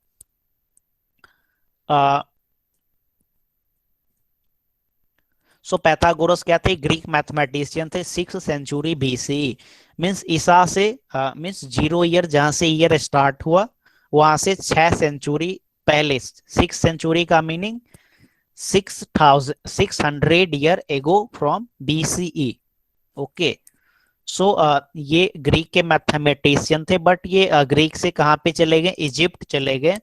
S3: सो पैथागोरस क्या थे, ग्रीक मैथमेटिशियन थे, 6th सेंचुरी बीसी। मीन्स ईसा से मीन्स 0 ईयर जहां से ईयर स्टार्ट हुआ वहां से 6 सेंचुरी पहले, 6th सेंचुरी का meaning 600 year ago from BCE. Okay, so ये ग्रीक के मैथमेटिशियन थे, बट ये ग्रीक से कहाँ पे चले गए, इजिप्ट चले गए।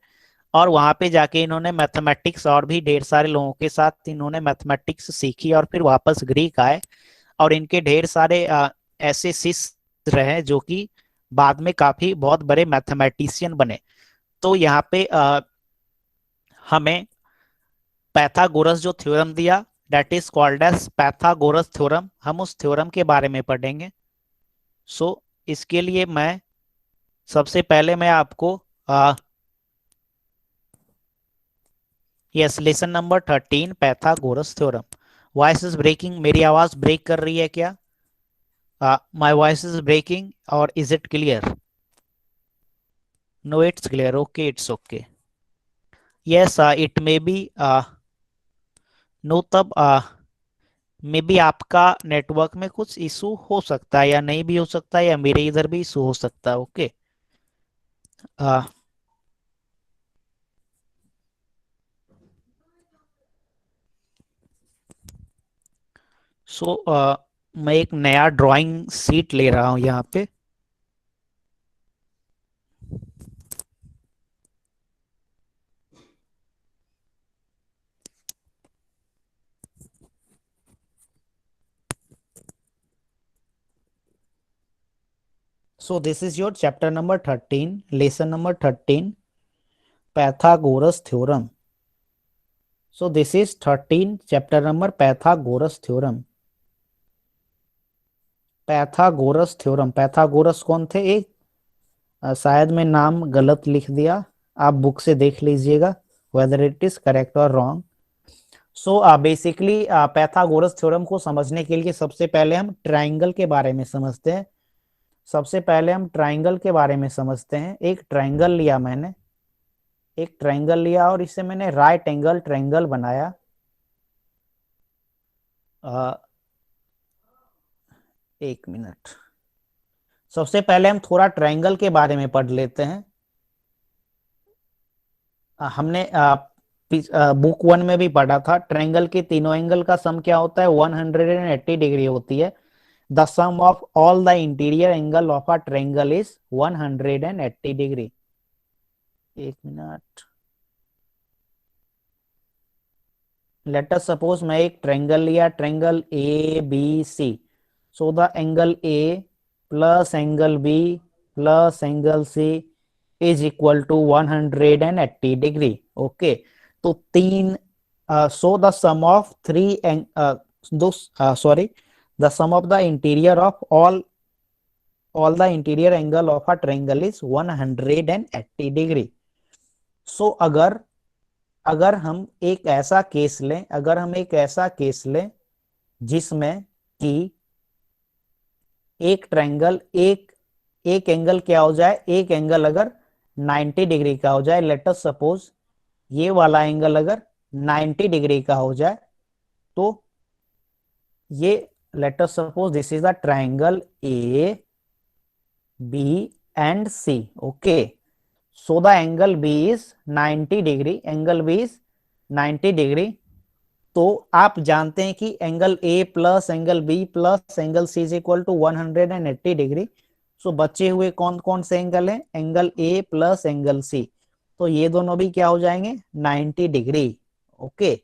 S3: और वहां पे जाके इन्होंने मैथमेटिक्स और भी ढेर सारे लोगों के साथ इन्होंने मैथमेटिक्स सीखी और फिर वापस ग्रीक आए। और इनके ढेर सारे ऐसे शिष्य रहे जो कि बाद में काफी बहुत बड़े मैथमेटिशियन बने। तो यहाँ पे हमें पैथागोरस जो थ्योरम दिया that is called as Pythagoras theorem, हम उस थ्योरम के बारे में पढ़ेंगे। सो इसके लिए मैं सबसे पहले मैं आपको yes lesson number 13 Pythagoras theorem. Voice is breaking, मेरी आवाज ब्रेक कर रही है क्या? माय वॉइस इज ब्रेकिंग और is it clear? No it's clear, okay it's okay. Yes it may be no, तब मे बी आपका नेटवर्क में कुछ इशू हो सकता है या नहीं भी हो सकता है, या मेरे इधर भी इशू हो सकता है। ओके, सो मैं एक नया ड्राइंग शीट ले रहा हूं यहाँ पे। सो this is your chapter number 13, lesson number 13, Pythagoras theorem. So this is 13 chapter number Pythagoras theorem. Pythagoras theorem, Pythagoras कौन थे? एक शायद मैं नाम गलत लिख दिया, आप बुक से देख लीजिएगा वेदर इट इज करेक्ट और wrong. So basically Pythagoras theorem को समझने के लिए सबसे पहले हम ट्राइंगल के बारे में समझते हैं। सबसे पहले हम ट्राइंगल के बारे में समझते हैं। एक ट्राइंगल लिया मैंने, एक ट्राइंगल लिया और इसे मैंने राइट एंगल ट्राइंगल बनाया। एक मिनट, सबसे पहले हम थोड़ा ट्राइंगल के बारे में पढ़ लेते हैं। हमने बुक 1 में भी पढ़ा था, ट्राइंगल के तीनों एंगल का सम क्या होता है? 180 डिग्री होती है। The sum of all the interior angle of a triangle is 180 degree. एक मिनट, लेट अस सपोज मैं एक ट्रायंगल लिया, triangle A B C. So the angle A plus angle B plus angle C is equal to 180 degree. Okay, तो तीन, so the sum of three दो, sorry, the sum of the interior of all the interior angle of a triangle is 180 degree. सो अगर हम एक ऐसा case लें, अगर हम एक ऐसा केस लें जिसमें कि एक ट्रायंगल, एक एंगल क्या हो जाए, एक एंगल अगर 90 डिग्री का हो जाए, लेट अस सपोज ये वाला एंगल अगर 90 डिग्री का हो जाए, तो ये let us suppose this is the triangle A B and C. Okay, so the angle B is 90 degree, angle B is 90 degree. तो आप जानते हैं कि angle A plus angle B plus angle C is equal to 180 degree. So बचे हुए कौन कौन से एंगल हैं? Angle A plus angle C, तो ये दोनों भी क्या हो जाएंगे? 90 डिग्री। ओके,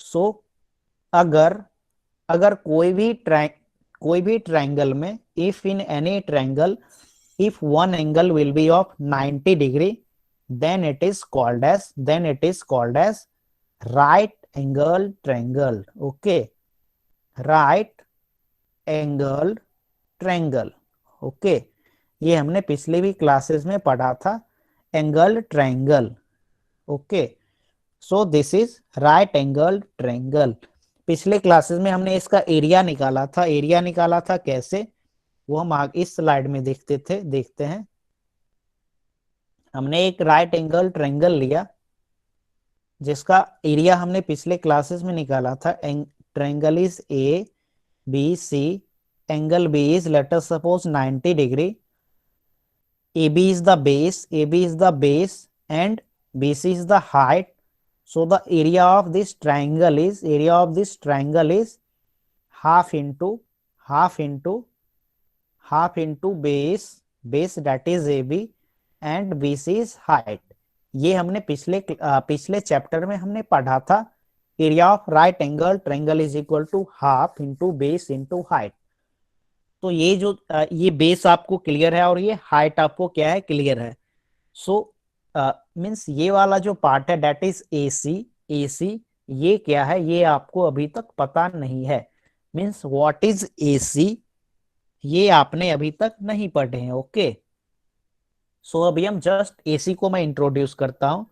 S3: सो अगर अगर कोई भी ट्रायंगल में, if in any triangle if one angle will be of 90 degree, then it is called as right angle triangle. Okay, right angle triangle. Okay, ये हमने पिछले भी क्लासेस में पढ़ा था, angle triangle. Okay, so this is right angle triangle. पिछले classes में हमने इसका एरिया निकाला था। एरिया निकाला था कैसे, वो हम आगे इस स्लाइड में देखते हैं। हमने एक राइट एंगल ट्रायंगल लिया जिसका एरिया हमने पिछले क्लासेस में निकाला था। Triangle is A B C, angle B is let us suppose 90 degree, AB is the base and BC is the height. So the area of this triangle is half into base that is AB and BC is height. ये हमने पिछले chapter में हमने पढ़ा था। Area of right angle triangle is equal to half into base into height. तो ये जो ये बेस आपको क्लियर है और ये हाइट आपको क्या है, क्लियर है। सो मीन्स ये वाला जो पार्ट है दैट इज AC, ये क्या है, ये आपको अभी तक पता नहीं है। मीन्स व्हाट इज AC, ये आपने अभी तक नहीं पढ़े हैं। ओके, सो अभी हम जस्ट AC को मैं इंट्रोड्यूस करता हूं।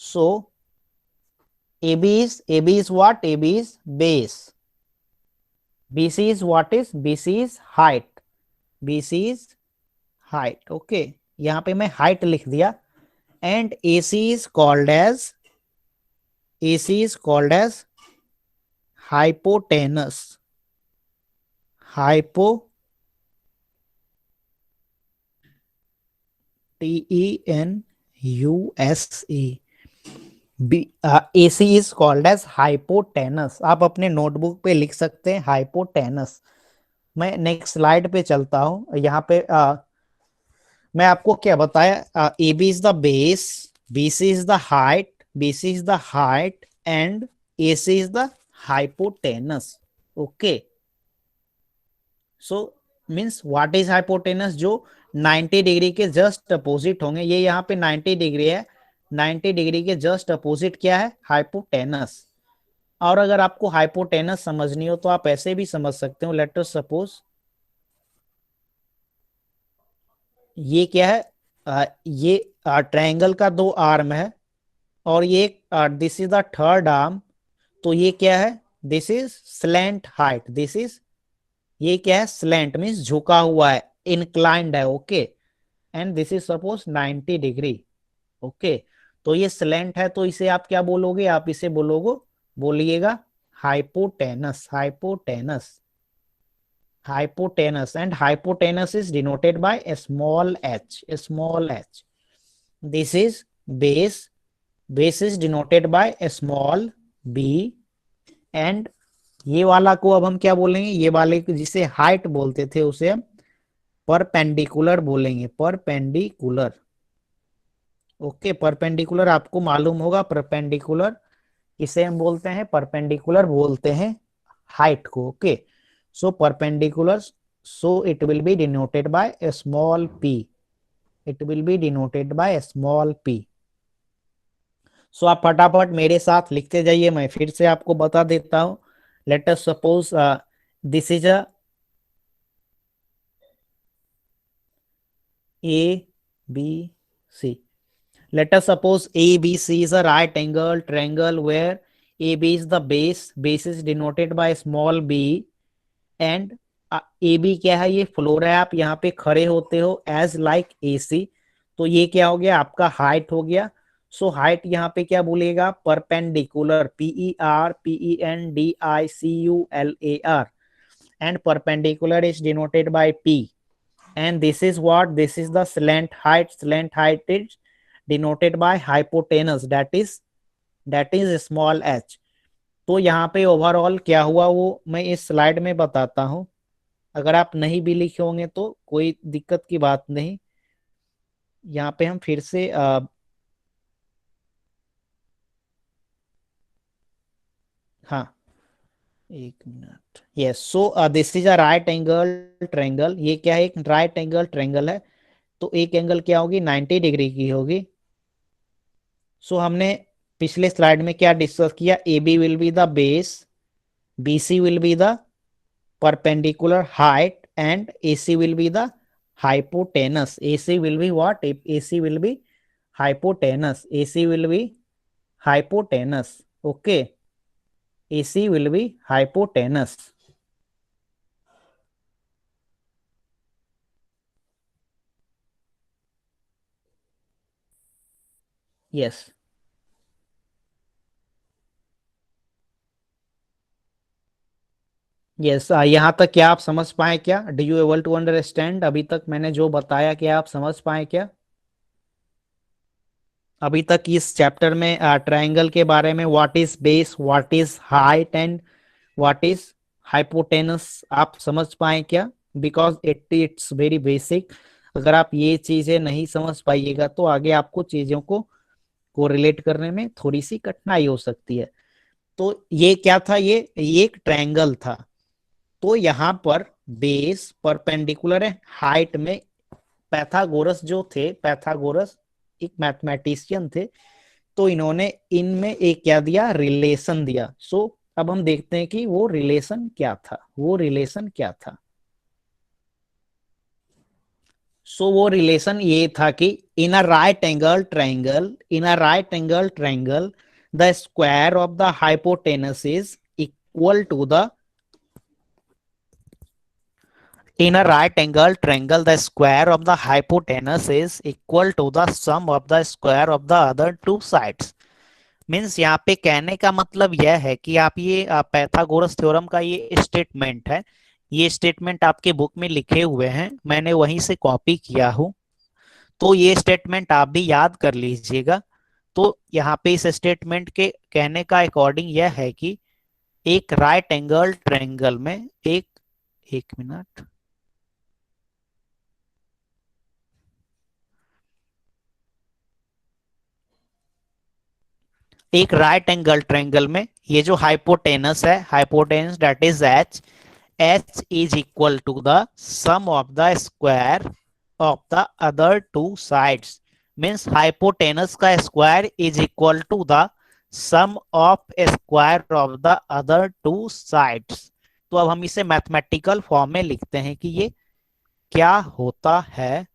S3: सो AB is what? AB is base. BC is what is? BC is height. BC is height. Okay, यहाँ पे मैं height लिख दिया। And AC is called as hypotenuse. TENUSE. AC is called as hypotenuse. आप अपने notebook पे लिख सकते हैं हाइपोटेनस। मैं नेक्स्ट स्लाइड पे चलता हूं। यहाँ पे मैं आपको क्या बताया, AB is the base, BC is the height, BC is the height and AC is the hypotenuse. Okay, so means what is hypotenuse, जो 90 डिग्री के जस्ट अपोजिट होंगे। ये यहाँ पे 90 डिग्री है, 90 डिग्री के जस्ट अपोजिट क्या है, हाइपोटेनस। और अगर आपको हाइपोटेनस समझनी हो तो आप ऐसे भी समझ सकते हो। लेट अस सपोज ये क्या है, ये ट्रायंगल का दो आर्म है और ये this is the third arm. तो ये क्या है, this is slant height, this is, ये क्या है, स्लैंट मीन्स झुका हुआ है, इंक्लाइंड है। Okay, and this is suppose 90 degree. Okay, तो ये स्लैंट है तो इसे आप क्या बोलोगे, आप इसे बोलोगे, बोलिएगा hypotenuse, hypotenuse, hypotenuse, and hypotenuse is denoted by a small h, a small h. This is base, base is denoted by a small b, and ये वाला को अब हम क्या बोलेंगे, ये वाले को जिसे हाइट बोलते थे उसे हम परपेंडिकुलर बोलेंगे, परपेंडिकुलर। ओके, परपेंडिकुलर आपको मालूम होगा, परपेंडिकुलर इसे हम बोलते हैं, परपेंडिकुलर बोलते हैं हाइट को। Okay, so perpendicular, so it will be denoted by a small p, it will be denoted by a small p. so आप फटाफट मेरे साथ लिखते जाइए, मैं फिर से आपको बता देता हूं। let us suppose this is a b c, let us suppose ABC is a right angle triangle where AB is the base, base is denoted by small b, and A B क्या है, ये floor है, आप यहाँ पे खड़े होते हो एज लाइक ए सी। तो ये क्या हो गया, आपका हाइट हो गया। सो हाइट यहाँ पे क्या बोलेगा, perpendicular, PERPENDICULAR, and perpendicular is denoted by P, and this is what, this is the slant height, slant height is denoted by hypotenuse, that is small h। तो यहाँ पे ओवरऑल क्या हुआ वो मैं इस स्लाइड में बताता हूं। अगर आप नहीं भी लिखे होंगे तो कोई दिक्कत की बात नहीं। यहाँ पे हम फिर से हाँ, एक minute. Yes, so this is a right angle triangle. ये क्या है, एक राइट एंगल ट्रायंगल है। तो एक एंगल क्या होगी, 90 डिग्री की होगी। सो हमने पिछले स्लाइड में क्या डिस्कस किया, A B will be the base, BC will be the perpendicular height, and AC will be the hypotenuse. AC will be what? AC will be hypotenuse. AC will be hypotenuse. Okay. AC will be hypotenuse. Yes. Yes, यहाँ तक क्या आप समझ पाए क्या, do you able to understand? अभी तक मैंने जो बताया क्या आप समझ पाए क्या? अभी तक इस चैप्टर में ट्रायंगल के बारे में what is base, what is height and what is hypotenuse आप समझ पाए क्या? Because it's very basic. अगर आप ये चीजें नहीं समझ पाइएगा तो आगे आपको चीजों को रिलेट करने में थोड़ी सी कठिनाई हो सकती है। तो ये क्या था, ये एक ट्रायंगल था। तो यहाँ पर बेस परपेंडिकुलर है, हाइट में पैथागोरस जो थे, पैथागोरस एक मैथमेटिशियन थे, तो इन्होंने इनमें एक क्या दिया, रिलेशन दिया। सो अब हम देखते हैं कि वो रिलेशन क्या था, वो रिलेशन क्या था। सो वो रिलेशन ये था कि in a right angle triangle, in a right angle triangle the square of the hypotenuse is equal to the, in a right angle triangle the square of the hypotenuse is equal to the sum of the square of the other two sides। Means यहाँ पे कहने का मतलब यह है कि आप ये पैथागोरस थ्योरम का ये स्टेटमेंट है, ये स्टेटमेंट आपके बुक में लिखे हुए हैं, मैंने वहीं से कॉपी किया हूं। तो ये स्टेटमेंट आप भी याद कर लीजिएगा। तो यहाँ पे इस स्टेटमेंट के कहने का अकॉर्डिंग यह है कि एक राइट एंगल ट्रायंगल में एक मिनट, एक राइट एंगल ट्रायंगल में ये जो हाइपोटेनस है, hypotenuse that is H is equal to the sum of the square of the other two sides, means hypotenuse का square is equal to the sum of square of the other two sides. तो अब हम इसे mathematical form में लिखते हैं कि ये क्या होता है।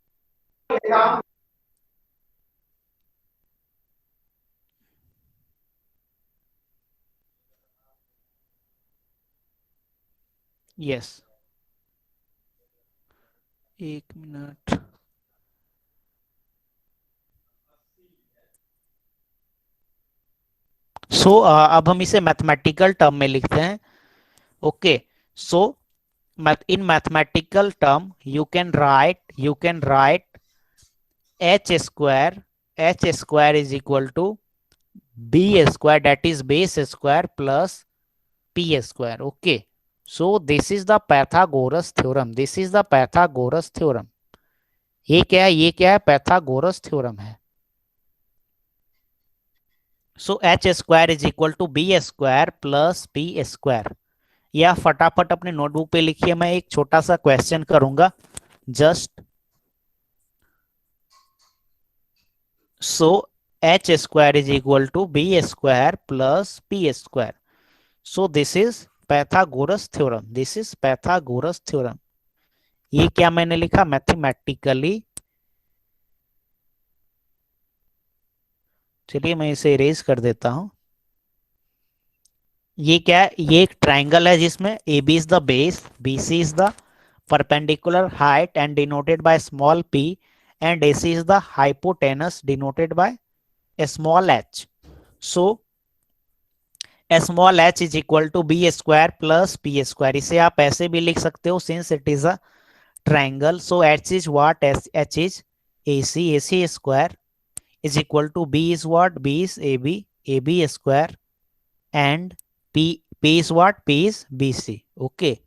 S3: यस, एक मिनट। सो अब हम इसे मैथमेटिकल टर्म में लिखते हैं। Okay, so in mathematical term you can write h square is equal to b square, that is base square plus p square. Okay, so this is the Pythagoras theorem, this is the Pythagoras theorem। ये क्या है? ये क्या है? Pythagoras theorem है। so h square is equal to b square plus p square। या फटाफट अपने नोटबुक पे लिखिए, मैं एक छोटा सा क्वेश्चन करूंगा just. So h square is equal to b square plus p square। so this is Pythagoras theorem, this is Pythagoras theorem। ये क्या मैंने लिखा? मैथमेटिकली, चलिए मैं इसे इरेज कर देता हूं। ये क्या है? ये एक ट्राइंगल है जिसमें AB is the base, BC is the perpendicular height and denoted by small p, and AC is the hypotenuse denoted by a small h। so a small h is equal to b square plus p square। इसे आप ऐसे भी लिख सकते हो since it is a triangle। so h is what? h is AC square is equal to b is what? b is AB square, and P is what? P is BC। okay,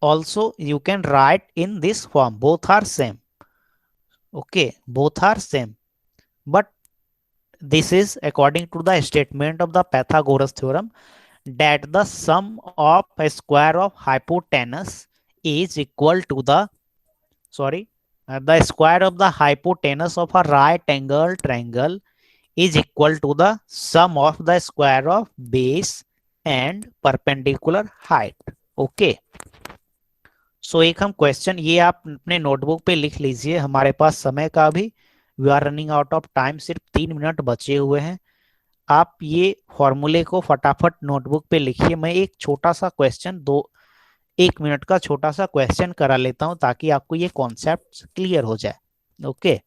S3: also you can write in this form, both are same। okay, both are same, but this is according to the statement of the Pythagoras theorem that the sum of a square of hypotenuse is equal to the square of the hypotenuse of a right angle triangle is equal to the sum of the square of base and perpendicular height। okay, सो एक हम question, ये आप अपने notebook पे लिख लीजिए, हमारे पास समय का भी we are running out of time, सिर्फ 3 मिनट बचे हुए हैं। आप ये फॉर्मूले को फटाफट नोटबुक पे लिखिए। मैं एक छोटा सा क्वेश्चन 1 मिनट का छोटा सा क्वेश्चन करा लेता हूं ताकि आपको ये कॉन्सेप्ट क्लियर हो जाए। Okay,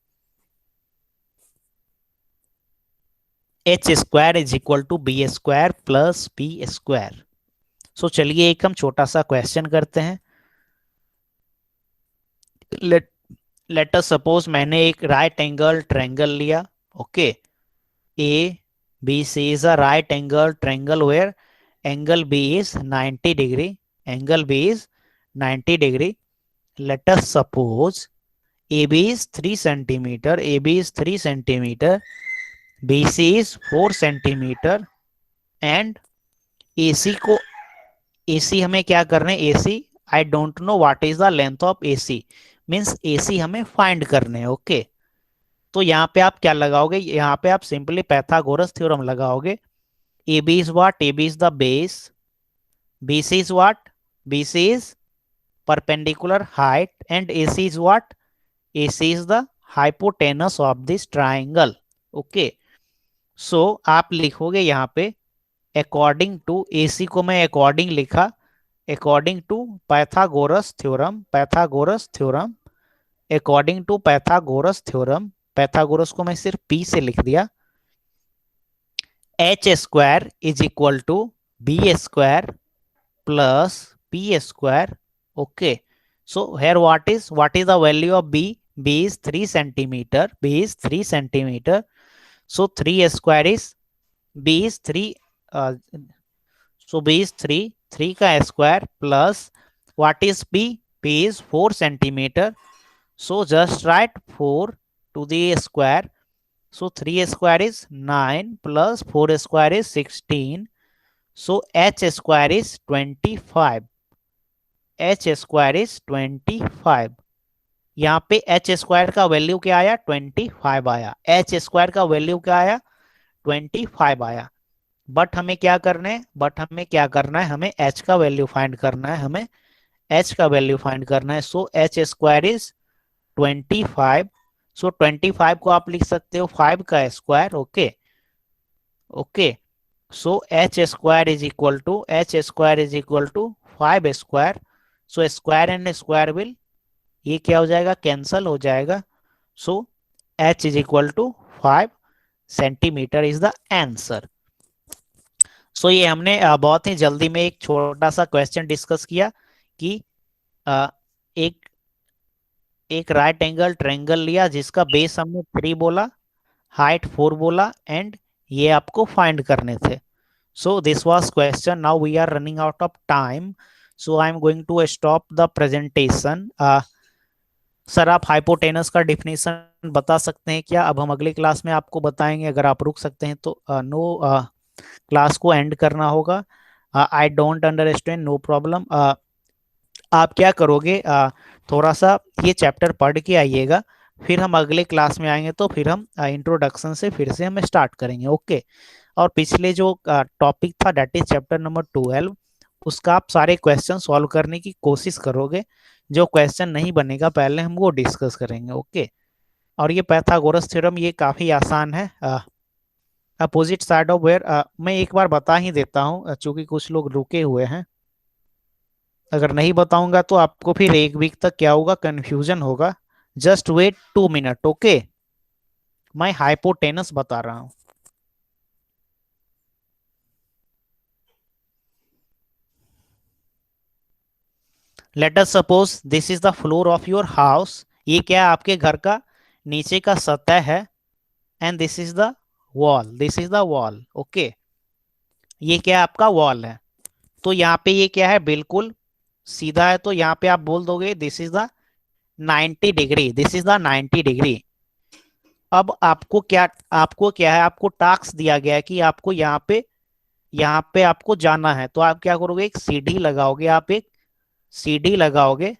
S3: h square is equal to B square plus P square. So चलिए एक हम छोटा सा क्वेश्चन करते हैं। लेट अस सपोज मैंने एक राइट एंगल ट्रायंगल लिया। Okay, A B C is a right angle triangle where angle B is 90 degree, angle B is 90 degree. Let us suppose A B is 3 centimetre, A B is 3 centimetre, B C is 4 centimetre, and A C हमें क्या करना है? A C, I don't know what is the length of A C, means A C हमें find करने हैं। Okay, तो यहाँ पे आप क्या लगाओगे? यहाँ पे आप सिंपली पैथागोरस थ्योरम लगाओगे। A B is what? A B is the base, B C is what? B C is perpendicular height, and A C is what? A C is the hypotenuse of this triangle. Okay, so आप लिखोगे यहाँ पे according to, ए सी को मैं according लिखा, according to Pythagoras theorem, Pythagoras theorem, according to Pythagoras theorem, Pythagoras को मैं सिर्फ P से लिख दिया। h square is equal to B square plus P square. Okay, so here what is the value of b? b is 3 centimeter, b is 3 centimeter, So 3 square is b is 3. So b is 3. 3 का square plus what is b? b is 4 centimeter. So just write 4 to the square. So 3 square is 9 plus 4 square is 16. So h square is 25. h square is 25. यहाँ पे h square का value क्या आया? 25 आया। h square का value क्या आया? 25 आया। बट हमें क्या करना है? हमें h का वैल्यू फाइंड करना है। So h square is 25। So 25 को आप लिख सकते हो 5 का square. Okay. So h square is equal to 5 square. So square and square will, ये क्या हो जाएगा? कैंसल हो जाएगा। So h is equal to 5 centimetre is the answer. So ये हमने बहुत ही जल्दी में एक छोटा सा क्वेश्चन डिस्कस किया कि एक राइट एंगल ट्रायंगल लिया जिसका बेस हमने 3 बोला, हाइट 4 बोला, एंड ये आपको फाइंड करने थे। So this was question. Now we are running out of time, so I am going to stop the presentation. Sir आप हाइपोटेनस का डिफिनेशन बता सकते हैं क्या? अब हम अगले क्लास में आपको बताएंगे। अगर आप रुक सकते हैं तो नो क्लास को एंड करना होगा। I don't understand, no problem. आप क्या करोगे, थोड़ा सा ये चैप्टर पढ़ के आइएगा, फिर हम अगले क्लास में आएंगे तो फिर हम इंट्रोडक्शन से फिर से हम स्टार्ट करेंगे। ओके। और पिछले जो टॉपिक था दैट इज चैप्टर नंबर 12, उसका आप सारे क्वेश्चन सॉल्व करने की कोशिश करोगे। जो क्वेश्चन नहीं बनेगा पहले हम वो डिस्कस करेंगे। ओके। और ये पाइथागोरस थ्योरम ये काफ़ी आसान है। अपोजिट साइड ऑफ वेयर, मैं एक बार बता ही देता हूँ चूंकि कुछ लोग रुके हुए हैं। अगर नहीं बताऊंगा तो आपको फिर एक वीक तक क्या होगा? कंफ्यूजन होगा। Just wait 2 minute. ओके। मैं हाइपोटेनस बता रहा हूं। Let us suppose this is the floor of your house. ये क्या है? आपके घर का नीचे का सतह है। And this is the wall. Okay. ये क्या है? आपका वॉल है। तो यहाँ पे ये क्या है? बिल्कुल सीधा है। तो यहाँ पे आप बोल दोगे दिस इज द 90 डिग्री। अब आपको क्या है? आपको टास्क दिया गया है कि आपको यहाँ पे आपको जाना है। तो आप क्या करोगे? एक सीढ़ी लगाओगे।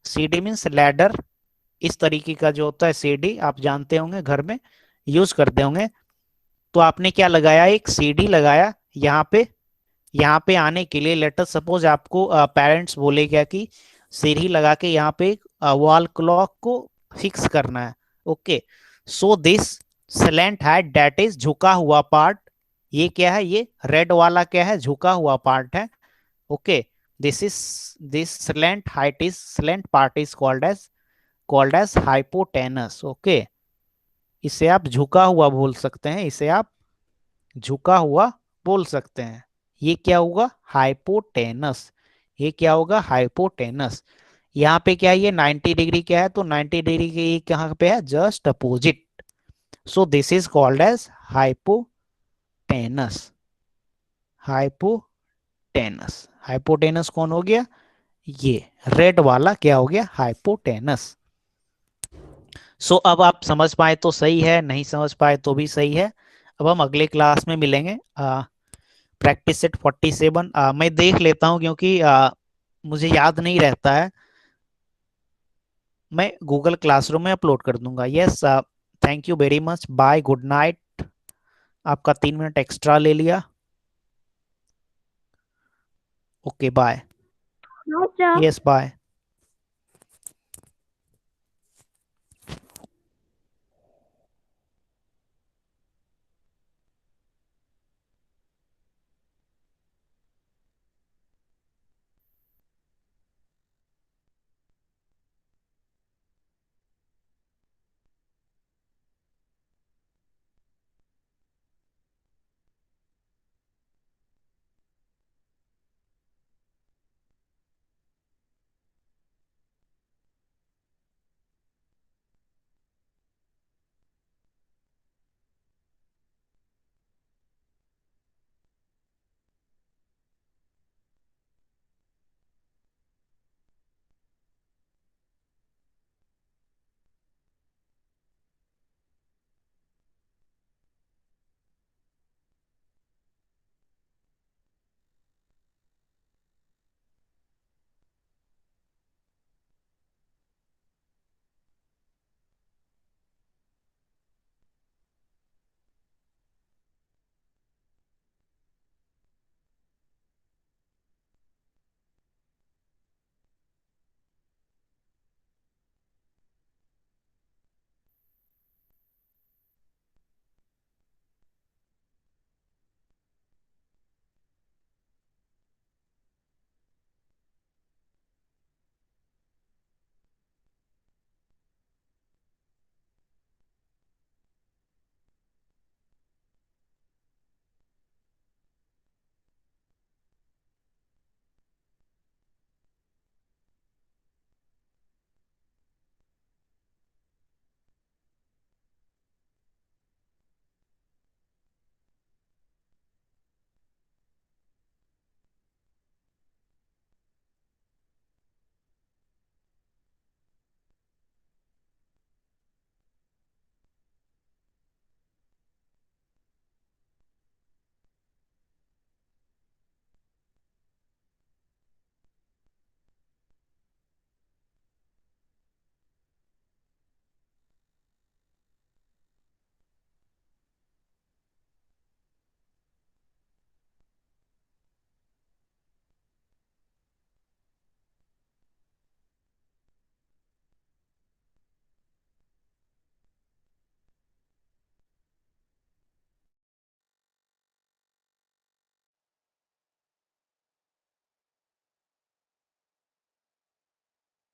S3: सीढ़ी मीन्स लैडर। इस तरीके का जो होता है सीढ़ी, आप जानते होंगे, घर में यूज करते होंगे। तो आपने क्या लगाया? एक सीढ़ी लगाया यहाँ पे आने के लिए। लेट अस सपोज आपको पेरेंट्स बोले क्या कि सीढ़ी लगा के यहाँ पे वॉल क्लॉक को फिक्स करना है। Okay. So this slant height that is झुका हुआ पार्ट। ये क्या है? ये रेड वाला क्या है? झुका हुआ पार्ट है। Okay. This slant part is called as hypotenuse. Okay. इसे आप झुका हुआ बोल सकते हैं। ये क्या होगा? हाइपोटेनस। यहाँ पे क्या है? ये 90 डिग्री क्या है? तो 90 डिग्री के ये कहाँ पे है? Just opposite. So this is called as hypotenuse कौन हो गया? ये रेड वाला क्या हो गया? हाइपोटेनस। सो अब आप समझ पाए तो सही है, नहीं समझ पाए तो भी सही है। अब हम अगले क्लास में मिलेंगे। प्रैक्टिस सेट 47 मैं देख लेता हूं क्योंकि मुझे याद नहीं रहता है। मैं गूगल क्लासरूम में अपलोड कर दूंगा। Yes, thank you very much. Bye, good night. आपका 3 मिनट एक्स्ट्रा ले लिया। Okay bye.
S2: अच्छा।
S3: Yes bye.